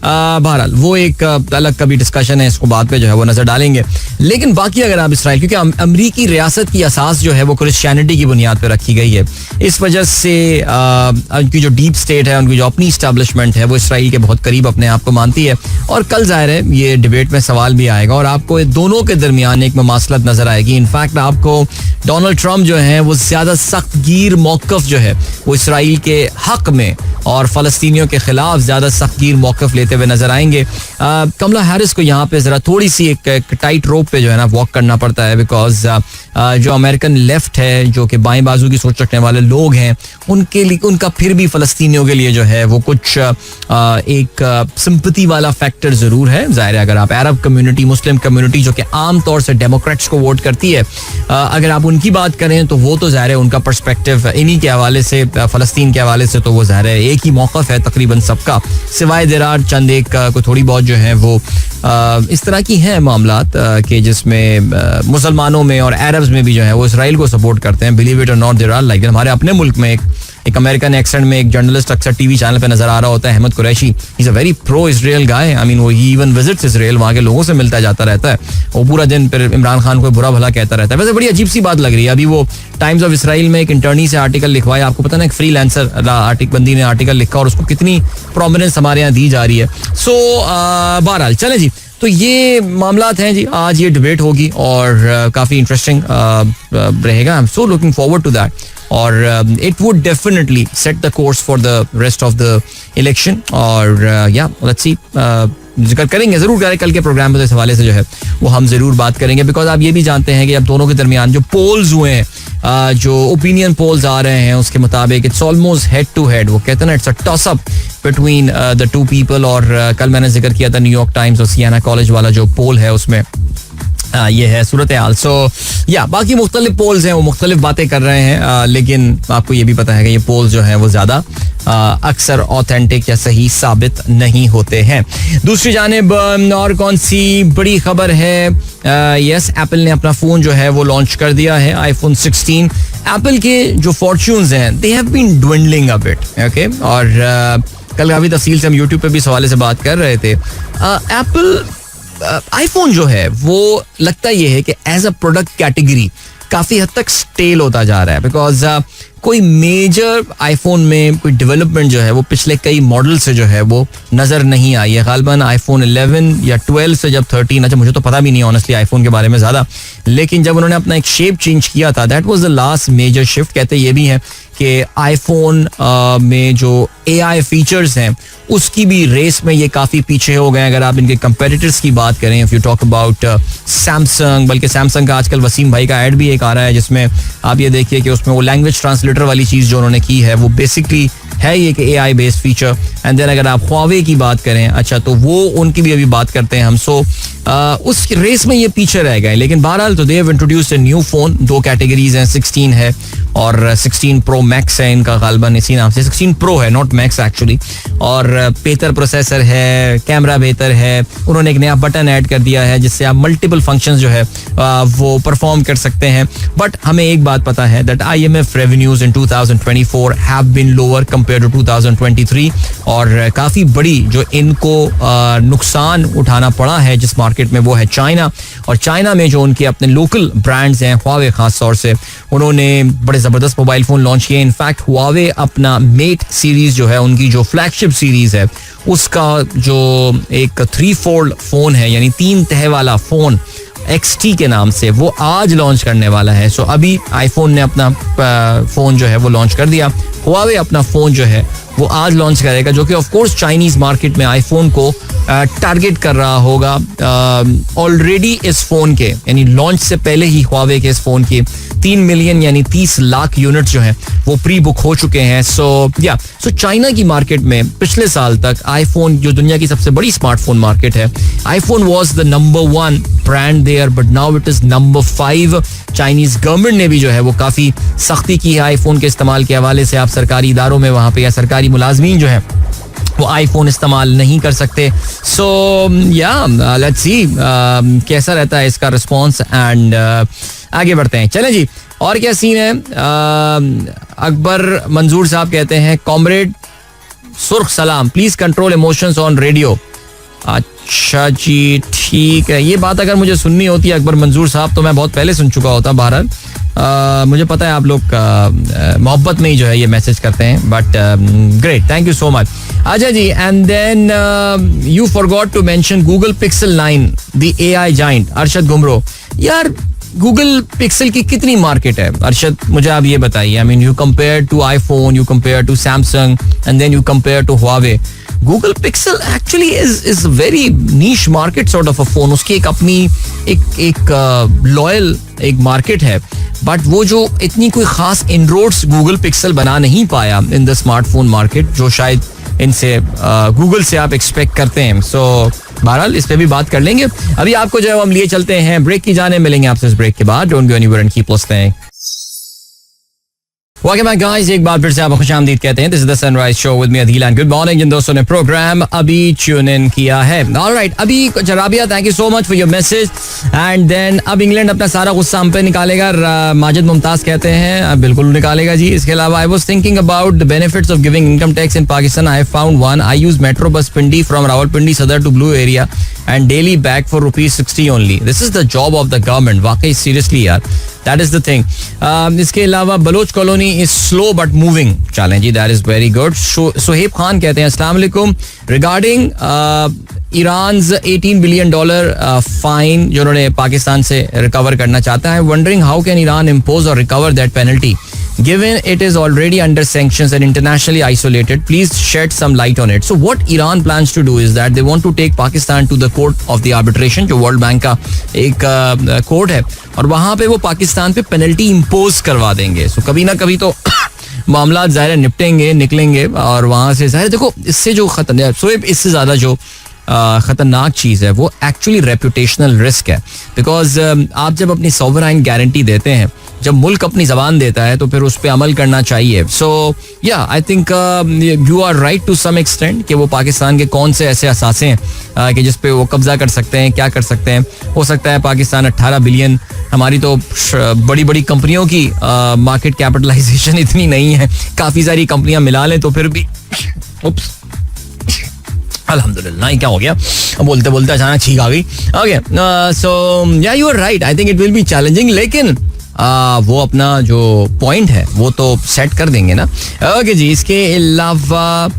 बहरहाल वो एक अलग का भी डिस्कशन है, इसको बाद पे जो है वो नजर डालेंगे. लेकिन बाकी अगर आप इसराइल, क्योंकि अमरीकी रियासत की असास जो है वो क्रिश्चियनिटी की बुनियाद पर रखी गई है, इस वजह से उनकी जो डीप स्टेट है, उनकी जो अपनी इस्टेब्लिशमेंट है वो इसराइल के बहुत करीब अपने आप को मानती है. और कल ज़ाहिर है ये डिबेट में सवाल भी आएगा और आपको दोनों के दरमियान एक ममासलत नजर आएगी. इनफैक्ट आपको डोनाल्ड ट्रंप जो है वो ज्यादा सख्त गिर मौक़िफ़ जो है वो इसराइल के हक में और फलस्तीनियों के खिलाफ ज्यादा सख्तगीर मौक़िफ़ लेते हुए नजर आएंगे. कमला हैरिस को यहाँ पे जरा थोड़ी सी एक टाइट रोप पे जो है ना वॉक करना पड़ता है, बिकॉज जो अमेरिकन लेफ्ट है, जो कि बाएं बाजू की सोच रखने वाले लोग हैं, उनके लिए, उनका फिर भी फलस्तीनियों के लिए जो है वो कुछ एक सिंपैथी वाला फैक्टर जरूर है. जाहिर है अगर आप अरब कम्युनिटी, मुस्लिम कम्युनिटी जो कि आम तौर से डेमोक्रेट्स को वोट करती है, अगर आप उनकी बात करें तो वो तो जाहिर है उनका पर्सपेक्टिव इन्हीं के हवाले से, फलस्तीन के हवाले से तो वो जाहिर है एक ही मौक़िफ़ है तकरीबन सबका, सिवाय देरार चंद एक को थोड़ी बहुत जो है वो इस तरह की हैं मामलात कि जिसमें मुसलमानों में और अरब्स में भी जो है वो इसराइल को सपोर्ट करते हैं. बिलीव इट और नॉट, देयर आर लाइक हमारे अपने मुल्क में एक अमेरिकन एक्सेंट में एक जर्नलिस्ट अक्सर टीवी चैनल पे नजर आ रहा होता है, Ahmed Qureshi. He is a very pro Israel guy. I mean वो ही इवन विजिट्स इजराइल, वहाँ के लोगों से मिलता जाता रहता है, वो पूरा दिन फिर इमरान खान को बुरा भला कहता रहता है. वैसे बड़ी अजीब सी बात लग रही है, अभी वो टाइम्स ऑफ इसराइल में एक इंटर्नी से आर्टिकल लिखवाया, आपको पता ना, एक फ्रीलांसर बंदी ने आर्टिकल लिखा और उसको कितनी प्रोमिनेंस हमारे यहाँ दी जा रही है. सो बहरहाल चलें जी, तो ये मामलात हैं जी. आज ये डिबेट होगी और काफ़ी इंटरेस्टिंग रहेगा. I am so looking forward to that. और it would definitely set the course for the rest of the election. और या लेट्स सी जिक्र करेंगे, जरूर करें कल के प्रोग्राम में, तो इस हवाले से जो है वो हम जरूर बात करेंगे, बिकॉज आप ये भी जानते हैं कि अब दोनों के दरमियान जो पोल्स हुए हैं, जो ओपिनियन पोल्स आ रहे हैं, उसके मुताबिक it's almost head to head. वो कहते हैं ना, it's a toss up between the two people. और कल मैंने जिक्र किया था न्यूयॉर्क टाइम्स और सियाना कॉलेज वाला जो पोल है, उसमें ये है सूरत हाल. सो या बाकी मुख्तलिफ पोल्स हैं, वो मुख्तलिफ बातें कर रहे हैं, लेकिन आपको ये भी पता है कि ये पोल्स जो हैं वो ज़्यादा अक्सर ऑथेंटिक या सही साबित नहीं होते हैं. दूसरी जानिब और कौन सी बड़ी खबर है, यस, एप्पल ने अपना फ़ोन जो है वो लॉन्च कर दिया है, आईफोन 16. एप्पल के जो फॉर्च्यून्स हैं, they have been dwindling a bit, okay. और कल काफ़ी तफसील से हम यूट्यूब पे भी इस हवाले से बात कर रहे थे. एप्पल आईफोन जो है वो लगता ये है कि एज अ प्रोडक्ट कैटेगरी काफी हद तक स्टेल होता जा रहा है, बिकॉज कोई मेजर आईफोन में कोई डेवलपमेंट जो है वो पिछले कई मॉडल से जो है वो नजर नहीं आई है. गालबन आईफोन 11 या 12 से जब 13, अच्छा मुझे तो पता भी नहीं ऑनेस्टली आईफोन के बारे में ज्यादा, लेकिन जब उन्होंने अपना एक शेप चेंज किया था, that was the last major shift. कहते ये भी है कि आईफोन में जो AI फीचर्स हैं उसकी भी रेस में ये काफ़ी पीछे हो गए. अगर आप इनके कंपेटिटर्स की बात करें, if you talk about Samsung, बल्कि सैमसंग का आजकल वसीम भाई का ऐड भी एक आ रहा है जिसमें आप ये देखिए कि उसमें वो लैंग्वेज ट्रांसलेटर वाली चीज़ जो उन्होंने की है वो बेसिकली है ये कि AI based feature. And then अगर आप Huawei की बात करें, अच्छा तो वो उनकी भी अभी बात करते हैं हम. सो उस रेस में ये पीछे रह गए, लेकिन बहरहाल तो they have introduced a new phone. 2 categories हैं, 16 है और 16 Pro Max है इनका, गालबन इसी नाम से. 16 Pro है, नॉट मैक्स एक्चुअली. और बेहतर प्रोसेसर है, कैमरा बेहतर है. उन्होंने एक नया बटन ऐड कर दिया है जिससे आप मल्टीपल फंक्शंस जो है वो परफॉर्म कर सकते हैं. बट हमें एक बात पता है that IMF revenues in 2024 have been lower compare to 2023. और काफ़ी बड़ी जो इनको नुकसान उठाना पड़ा है जिस मार्केट में, वो है चाइना. और चाइना में जो उनके अपने लोकल ब्रांड्स हैं, Huawei खास तौर से, उन्होंने बड़े ज़बरदस्त मोबाइल फ़ोन लॉन्च किए. इनफैक्ट Huawei अपना मेट सीरीज़ जो है, उनकी जो फ्लैगशिप सीरीज़ है, उसका जो एक 3-fold फ़ोन है, यानी 3 तह वाला फ़ोन XT के नाम से, वो आज लॉन्च करने वाला है. सो अभी आईफोन ने अपना फ़ोन जो है वो लॉन्च कर दिया. Huawei अपना फ़ोन जो है वो आज लॉन्च करेगा, जो कि ऑफ कोर्स चाइनीज़ मार्केट में आईफोन को टारगेट कर रहा होगा. ऑलरेडी इस फ़ोन के, यानी लॉन्च से पहले ही Huawei के इस फ़ोन के 3 मिलियन यानी 30 लाख यूनिट्स जो हैं वो प्री बुक हो चुके हैं. सो चाइना की मार्केट में पिछले साल तक आईफोन, जो दुनिया की सबसे बड़ी स्मार्टफोन मार्केट है, iPhone was the number 1 brand there, but now it is number 5. Chinese government ने भी जो है वो काफ़ी सख्ती की है आईफोन के इस्तेमाल के हवाले से. आप सरकारी इदारों में वहाँ पे या सरकारी मुलाजमीन जो है वो आईफोन इस्तेमाल नहीं कर सकते. सो या लेट्स सी कैसा रहता है इसका रिस्पॉन्स. एंड आगे बढ़ते हैं, चलें जी. और क्या सीन है, अकबर मंजूर साहब कहते हैं, कॉमरेड सुर्ख सलाम, please control emotions on radio. अच्छा जी, ठीक है. ये बात अगर मुझे सुननी होती है अकबर मंजूर साहब तो मैं बहुत पहले सुन चुका होता. बहरहाल मुझे पता है आप लोग मोहब्बत में ही जो है ये मैसेज करते हैं, but great, thank you so much. अच्छा जी. And then you forgot to mention Google Pixel 9 the AI giant. Arshad Gumro, यार गूगल पिक्सल की कितनी मार्केट है अरशद, मुझे आप ये बताइए. I mean you compare to iPhone, you compare to Samsung and then you compare to Huawei. Google Pixel actually is very niche market sort of a phone. उसकी एक अपनी एक लॉयल एक मार्केट है, बट वो जो इतनी कोई खास इनरोड्स गूगल पिक्सल बना नहीं पाया इन द स्मार्टफोन मार्केट, जो शायद इनसे गूगल से आप एक्सपेक्ट करते हैं. सो बहरहाल इस पे भी बात कर लेंगे. अभी आपको जो है हम लिए चलते हैं ब्रेक की जाने. मिलेंगे आपसे इस ब्रेक के बाद. Don't go anywhere and keep listening. Welcome back guys, एक बार फिर से आपको खुशामदीद कहते हैं. This is the sunrise show with me Adeel and good morning. जिन दोस्तों ने प्रोग्राम अभी ट्यून इन किया है, ऑलराइट. अभी Zarabia, thank you so much for your message. And then अब इंग्लैंड अपना सारा गुस्सा हम पे निकालेगा. माजिद मुमताज कहते हैं बिल्कुल निकालेगा जी. इसके अलावा I was thinking about the benefits of giving income tax in Pakistan. I have found one. I use metro bus Pindi from Rawalpindi Saddar to Blue Area and daily back for ₹60 only. This is the job of the government. वाकई seriously यार, that is the thing. इसके अलावा Baloch colony is slow but moving. चलें जी, that is very good. Suhaib Khan कहते हैं अस्सलाम वालेकुम. Regarding ईरान's $18 billion fine जो उन्होंने पाकिस्तान से रिकवर करना चाहता है, wondering how can Iran impose or recover that penalty. Given it is already under sanctions and internationally isolated, please shed some light on it. So what Iran plans to do is that they want to take Pakistan to the court of the arbitration, जो world bank का एक court है, और वहां पे वो पाकिस्तान पे penalty impose करवा देंगे. सो कभी ना कभी तो मामला ज़ाहिर निपटेंगे, निकलेंगे, और वहां से ज़ाहिर देखो इससे जो इससे ज़्यादा जो खतरनाक चीज़ है वो एक्चुअली रेपुटेशनल रिस्क है. बिकॉज आप जब अपनी सॉवराइन गारंटी देते हैं, जब मुल्क अपनी जबान देता है तो फिर उस पर अमल करना चाहिए. So yeah I think you are right to some extent कि वो पाकिस्तान के कौन से ऐसे असासे हैं कि जिस पे वो कब्जा कर सकते हैं, क्या कर सकते हैं. हो सकता है पाकिस्तान 18 बिलियन, हमारी तो बड़ी बड़ी कंपनियों की मार्केट कैपिटलाइजेशन इतनी नहीं है, काफ़ी सारी कंपनियां मिला लें तो फिर भी उप्स अल्हम्दुलिल्लाह क्या हो गया, बोलते बोलते अचानक छींक आ गई. Okay, so yeah you are right, I think it will be challenging, लेकिन वो अपना जो पॉइंट है वो तो सेट कर देंगे ना. ओके जी, इसके अलावा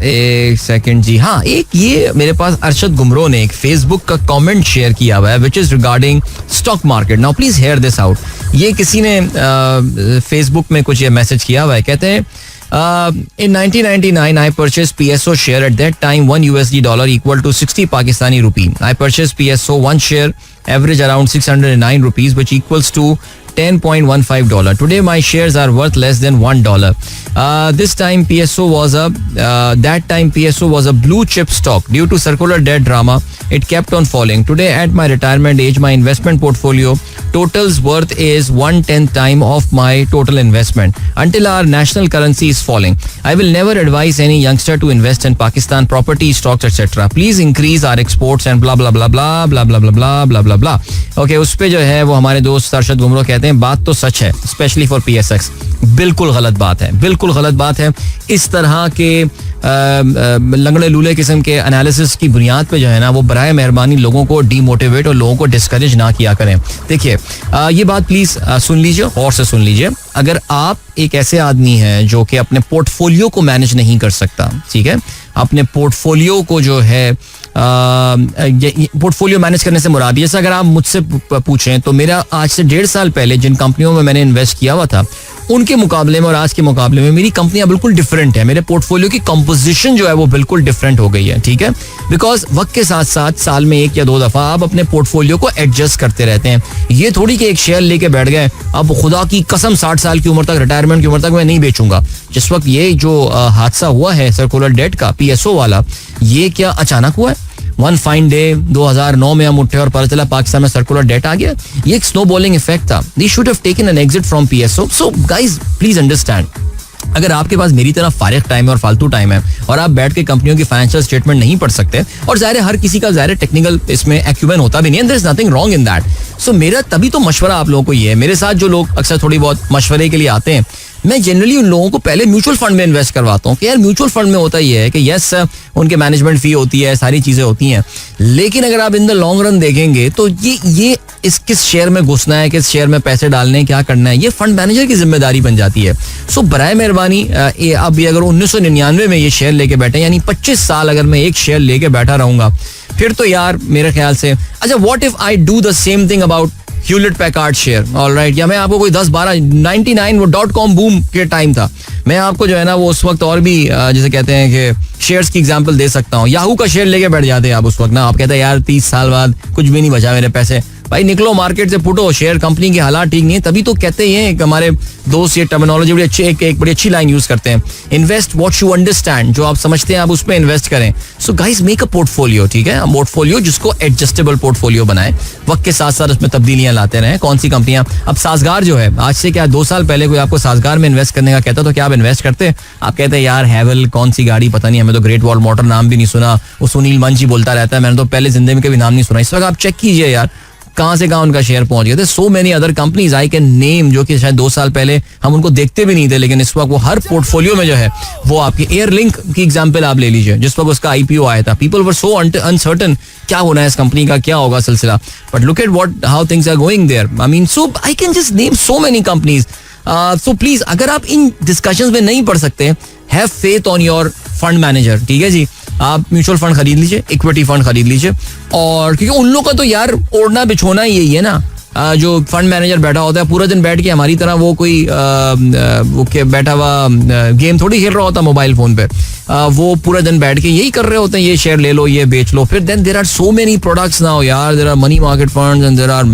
एक सेकंड जी, हाँ, एक ये मेरे पास अरशद गुमरो ने एक फेसबुक का कमेंट शेयर किया हुआ है which is regarding stock market. Now please hear this out. ये किसी ने फेसबुक में कुछ ये मैसेज किया हुआ है. कहते हैं in 1999 I purchased PSO share. At that time $1 equal to 60 Pakistani rupee. I purchased PSO one share average around 609 rupees, which equals to $10.15. Today my shares are worth less than $1. This time PSO was that time PSO was a blue chip stock. Due to circular debt drama, it kept on falling. Today at my retirement age, my investment portfolio total's worth is 1/10 time of my total investment. Until our national currency is falling, I will never advise any youngster to invest in Pakistan property, stocks, etc. Please increase our exports and blah blah blah blah blah blah blah blah blah blah blah. Okay, उस पे जो है वो हमारे दोस्त अरशद गुमरो कहते हैं बात तो सच है, स्पेशली फॉर PSX. बिल्कुल गलत बात है, बिल्कुल गलत बात है. इस तरह के लंगड़े लूले किस्म के एनालिसिस की बुनियाद पे जो है ना वो बराए मेहरबानी लोगों को डीमोटिवेट और लोगों को डिस्करेज ना किया करें. देखिए ये बात प्लीज सुन लीजिए, और से सुन लीजिए. अगर आप एक ऐसे आदमी हैं जो कि अपने पोर्टफोलियो को मैनेज नहीं कर सकता, ठीक है, अपने पोर्टफोलियो को जो है पोर्टफोलियो मैनेज करने से मुराद, जैसे अगर आप मुझसे पूछें तो मेरा आज से 1.5 साल पहले जिन कंपनियों में मैंने इन्वेस्ट किया हुआ था उनके मुकाबले में और आज के मुकाबले में मेरी कंपनियां बिल्कुल डिफरेंट है. मेरे पोर्टफोलियो की कंपोजिशन जो है वो बिल्कुल डिफरेंट हो गई है. ठीक है, बिकॉज वक्त के साथ साथ साल में 1 या 2 दफा आप अपने पोर्टफोलियो को एडजस्ट करते रहते हैं. ये थोड़ी कि एक शेयर लेके बैठ गए, अब खुदा की कसम 60 साल की उम्र तक, रिटायरमेंट की उम्र तक मैं नहीं बेचूंगा. जिस वक्त ये जो हादसा हुआ है सर्कुलर डेट का, PSO वाला, ये क्या अचानक हुआ है? वन फाइन डे 2009 में हम उठे और पता चला पाकिस्तान में सर्कुलर डेट आ गया. ये एक स्नोबॉलिंग इफेक्ट था. They should have taken an exit from PSO. So guys please understand, अगर आपके पास मेरी तरह फारिग टाइम है और फालतू टाइम है और आप बैठ के कंपनियों की फाइनेंशियल स्टेटमेंट नहीं पढ़ सकते, और जाहिर है हर किसी का जाहिर टेक्निकल इसमें एक्यूमेंट होता भी नहीं है, there is nothing wrong in that. So मेरा तभी तो मशवरा आप लोगों को ये है, मेरे साथ जो लोग अक्सर थोड़ी बहुत मशवरे के लिए आते हैं, मैं जनरली उन लोगों को पहले म्यूचुअल फंड में इन्वेस्ट करवाता हूँ कि यार म्यूचुअल फंड में होता ही है कि यस उनके मैनेजमेंट फी होती है, सारी चीजें होती हैं, लेकिन अगर आप इन द लॉन्ग रन देखेंगे तो ये इस किस शेयर में घुसना है, किस शेयर में पैसे डालने हैं, क्या करना है, ये फंड मैनेजर की जिम्मेदारी बन जाती है. सो बराए मेहरबानी अब अगर 1999 में ये शेयर लेके बैठे, यानी 25 साल अगर मैं एक शेयर लेके बैठा रहूंगा, फिर तो यार मेरे ख्याल से, अच्छा what if I do the same thing about Hewlett Packard share, alright, या मैं आपको कोई 10-12 99 वो .com बूम के टाइम था, मैं आपको जो है ना वो उस वक्त और भी जैसे कहते हैं कि शेयर्स की एग्जांपल दे सकता हूँ. याहू का शेयर लेके बैठ जाते हैं आप उस वक्त ना, आप कहते हैं यार 30 साल बाद कुछ भी नहीं बचा मेरे पैसे. भाई निकलो मार्केट से, फुटो, शेयर कंपनी के हालात ठीक नहीं है. तभी तो कहते हैं कि हमारे दोस्त ये टर्मिनोलॉजी बड़ी अच्छी, एक बड़ी अच्छी लाइन यूज करते हैं, इन्वेस्ट व्हाट यू अंडरस्टैंड. जो आप समझते हैं आप उस पर इन्वेस्ट करें. So guys make a portfolio, ठीक है, पोर्टफोलियो जिसको एडजस्टेबल पोर्टफोलियो बनाए, वक्त के साथ साथ उसमें तब्दीलियां लाते रहें. कौन सी कंपनियां, अब साजगार जो है, आज से क्या 2 साल पहले कोई आपको साजगार में इन्वेस्ट करने का कहता तो क्या आप इन्वेस्ट करते? आप कहते हैं यार हैवल कौन सी गाड़ी, पता नहीं, हमें तो ग्रेट वॉल मोटर नाम भी नहीं सुना, वो सुनील मंच ही बोलता रहता है, मैंने तो पहले जिंदगी में कभी नाम नहीं सुना. इस वक्त आप चेक कीजिए यार कहां से कहां उनका शेयर पहुंच गया. So many other companies I can name, जो कि शायद 2 साल पहले हम उनको देखते भी नहीं थे, लेकिन इस वक्त वो हर पोर्टफोलियो में जो है वो आपकी एयर लिंक की एग्जांपल आप ले लीजिए, जिस वक्त उसका IPO आया था, पीपल वर सो अनसर्टन क्या होना है इस कंपनी का, क्या होगा सिलसिला, but look at what how things are going there. I mean so I can just name so many companies. So please अगर आप इन डिस्कशंस में नहीं पढ़ सकते, have faith on your fund manager. ठीक है जी, आप म्यूचुअल फंड खरीद लीजिए, इक्विटी फंड खरीद लीजिए, और क्योंकि उन लोगों का तो यार ओढ़ना बिछोना यही है ना, जो फंड मैनेजर बैठा होता है पूरा दिन बैठ के हमारी तरह वो कोई बैठा हुआ गेम थोड़ी खेल रहा होता मोबाइल फोन पे. वो पूरा दिन बैठ के यही कर रहे होते हैं, ये शेयर ले लो, ये बेच लो. फिर then there are so many products now यार. There are money market funds and there are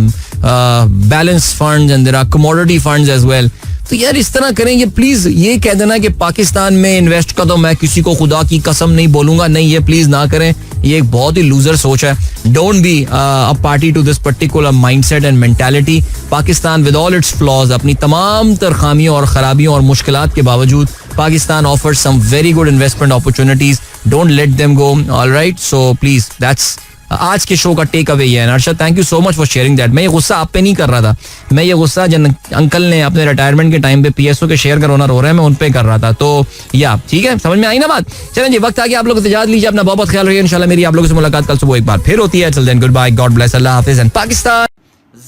balance funds and there are commodity funds as well. तो यार इस तरह करें. ये प्लीज ये कह देना कि पाकिस्तान में इन्वेस्ट का तो मैं किसी को खुदा की कसम नहीं बोलूंगा, नहीं, ये प्लीज ना करें. ये एक बहुत ही लूजर सोच है. Don't be a party to this particular mindset and mentality. Pakistan with all its flaws, अपनी तमाम तर खामियों और खराबियों और मुश्किलात के बावजूद, Pakistan offers some very good investment opportunities. Don't let them go. Alright, so please that's आज के शो का टेक अवे ये है. Arshad, thank you so much for sharing that. मैं ये गुस्सा आप पे नहीं कर रहा था. मैं ये गुस्सा जिन अंकल ने अपने रिटायरमेंट के टाइम पे पीएसओ के शेयर का ओनर हो रहे हैं, मैं उन पे कर रहा था. तो या ठीक है, समझ में आई ना बात. चलें जी, वक्त आ गया आप लोग इजाजत लीजिए. अपना बहुत ख्याल रखिए. इंशाल्लाह मेरी आप लोगों से मुलाकात कल सुबह एक बार फिर होती है. Till then, good bye, God bless, अल्लाह हाफिज एंड पाकिस्तान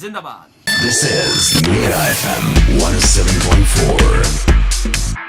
जिंदाबाद. This is Mira FM 107.4.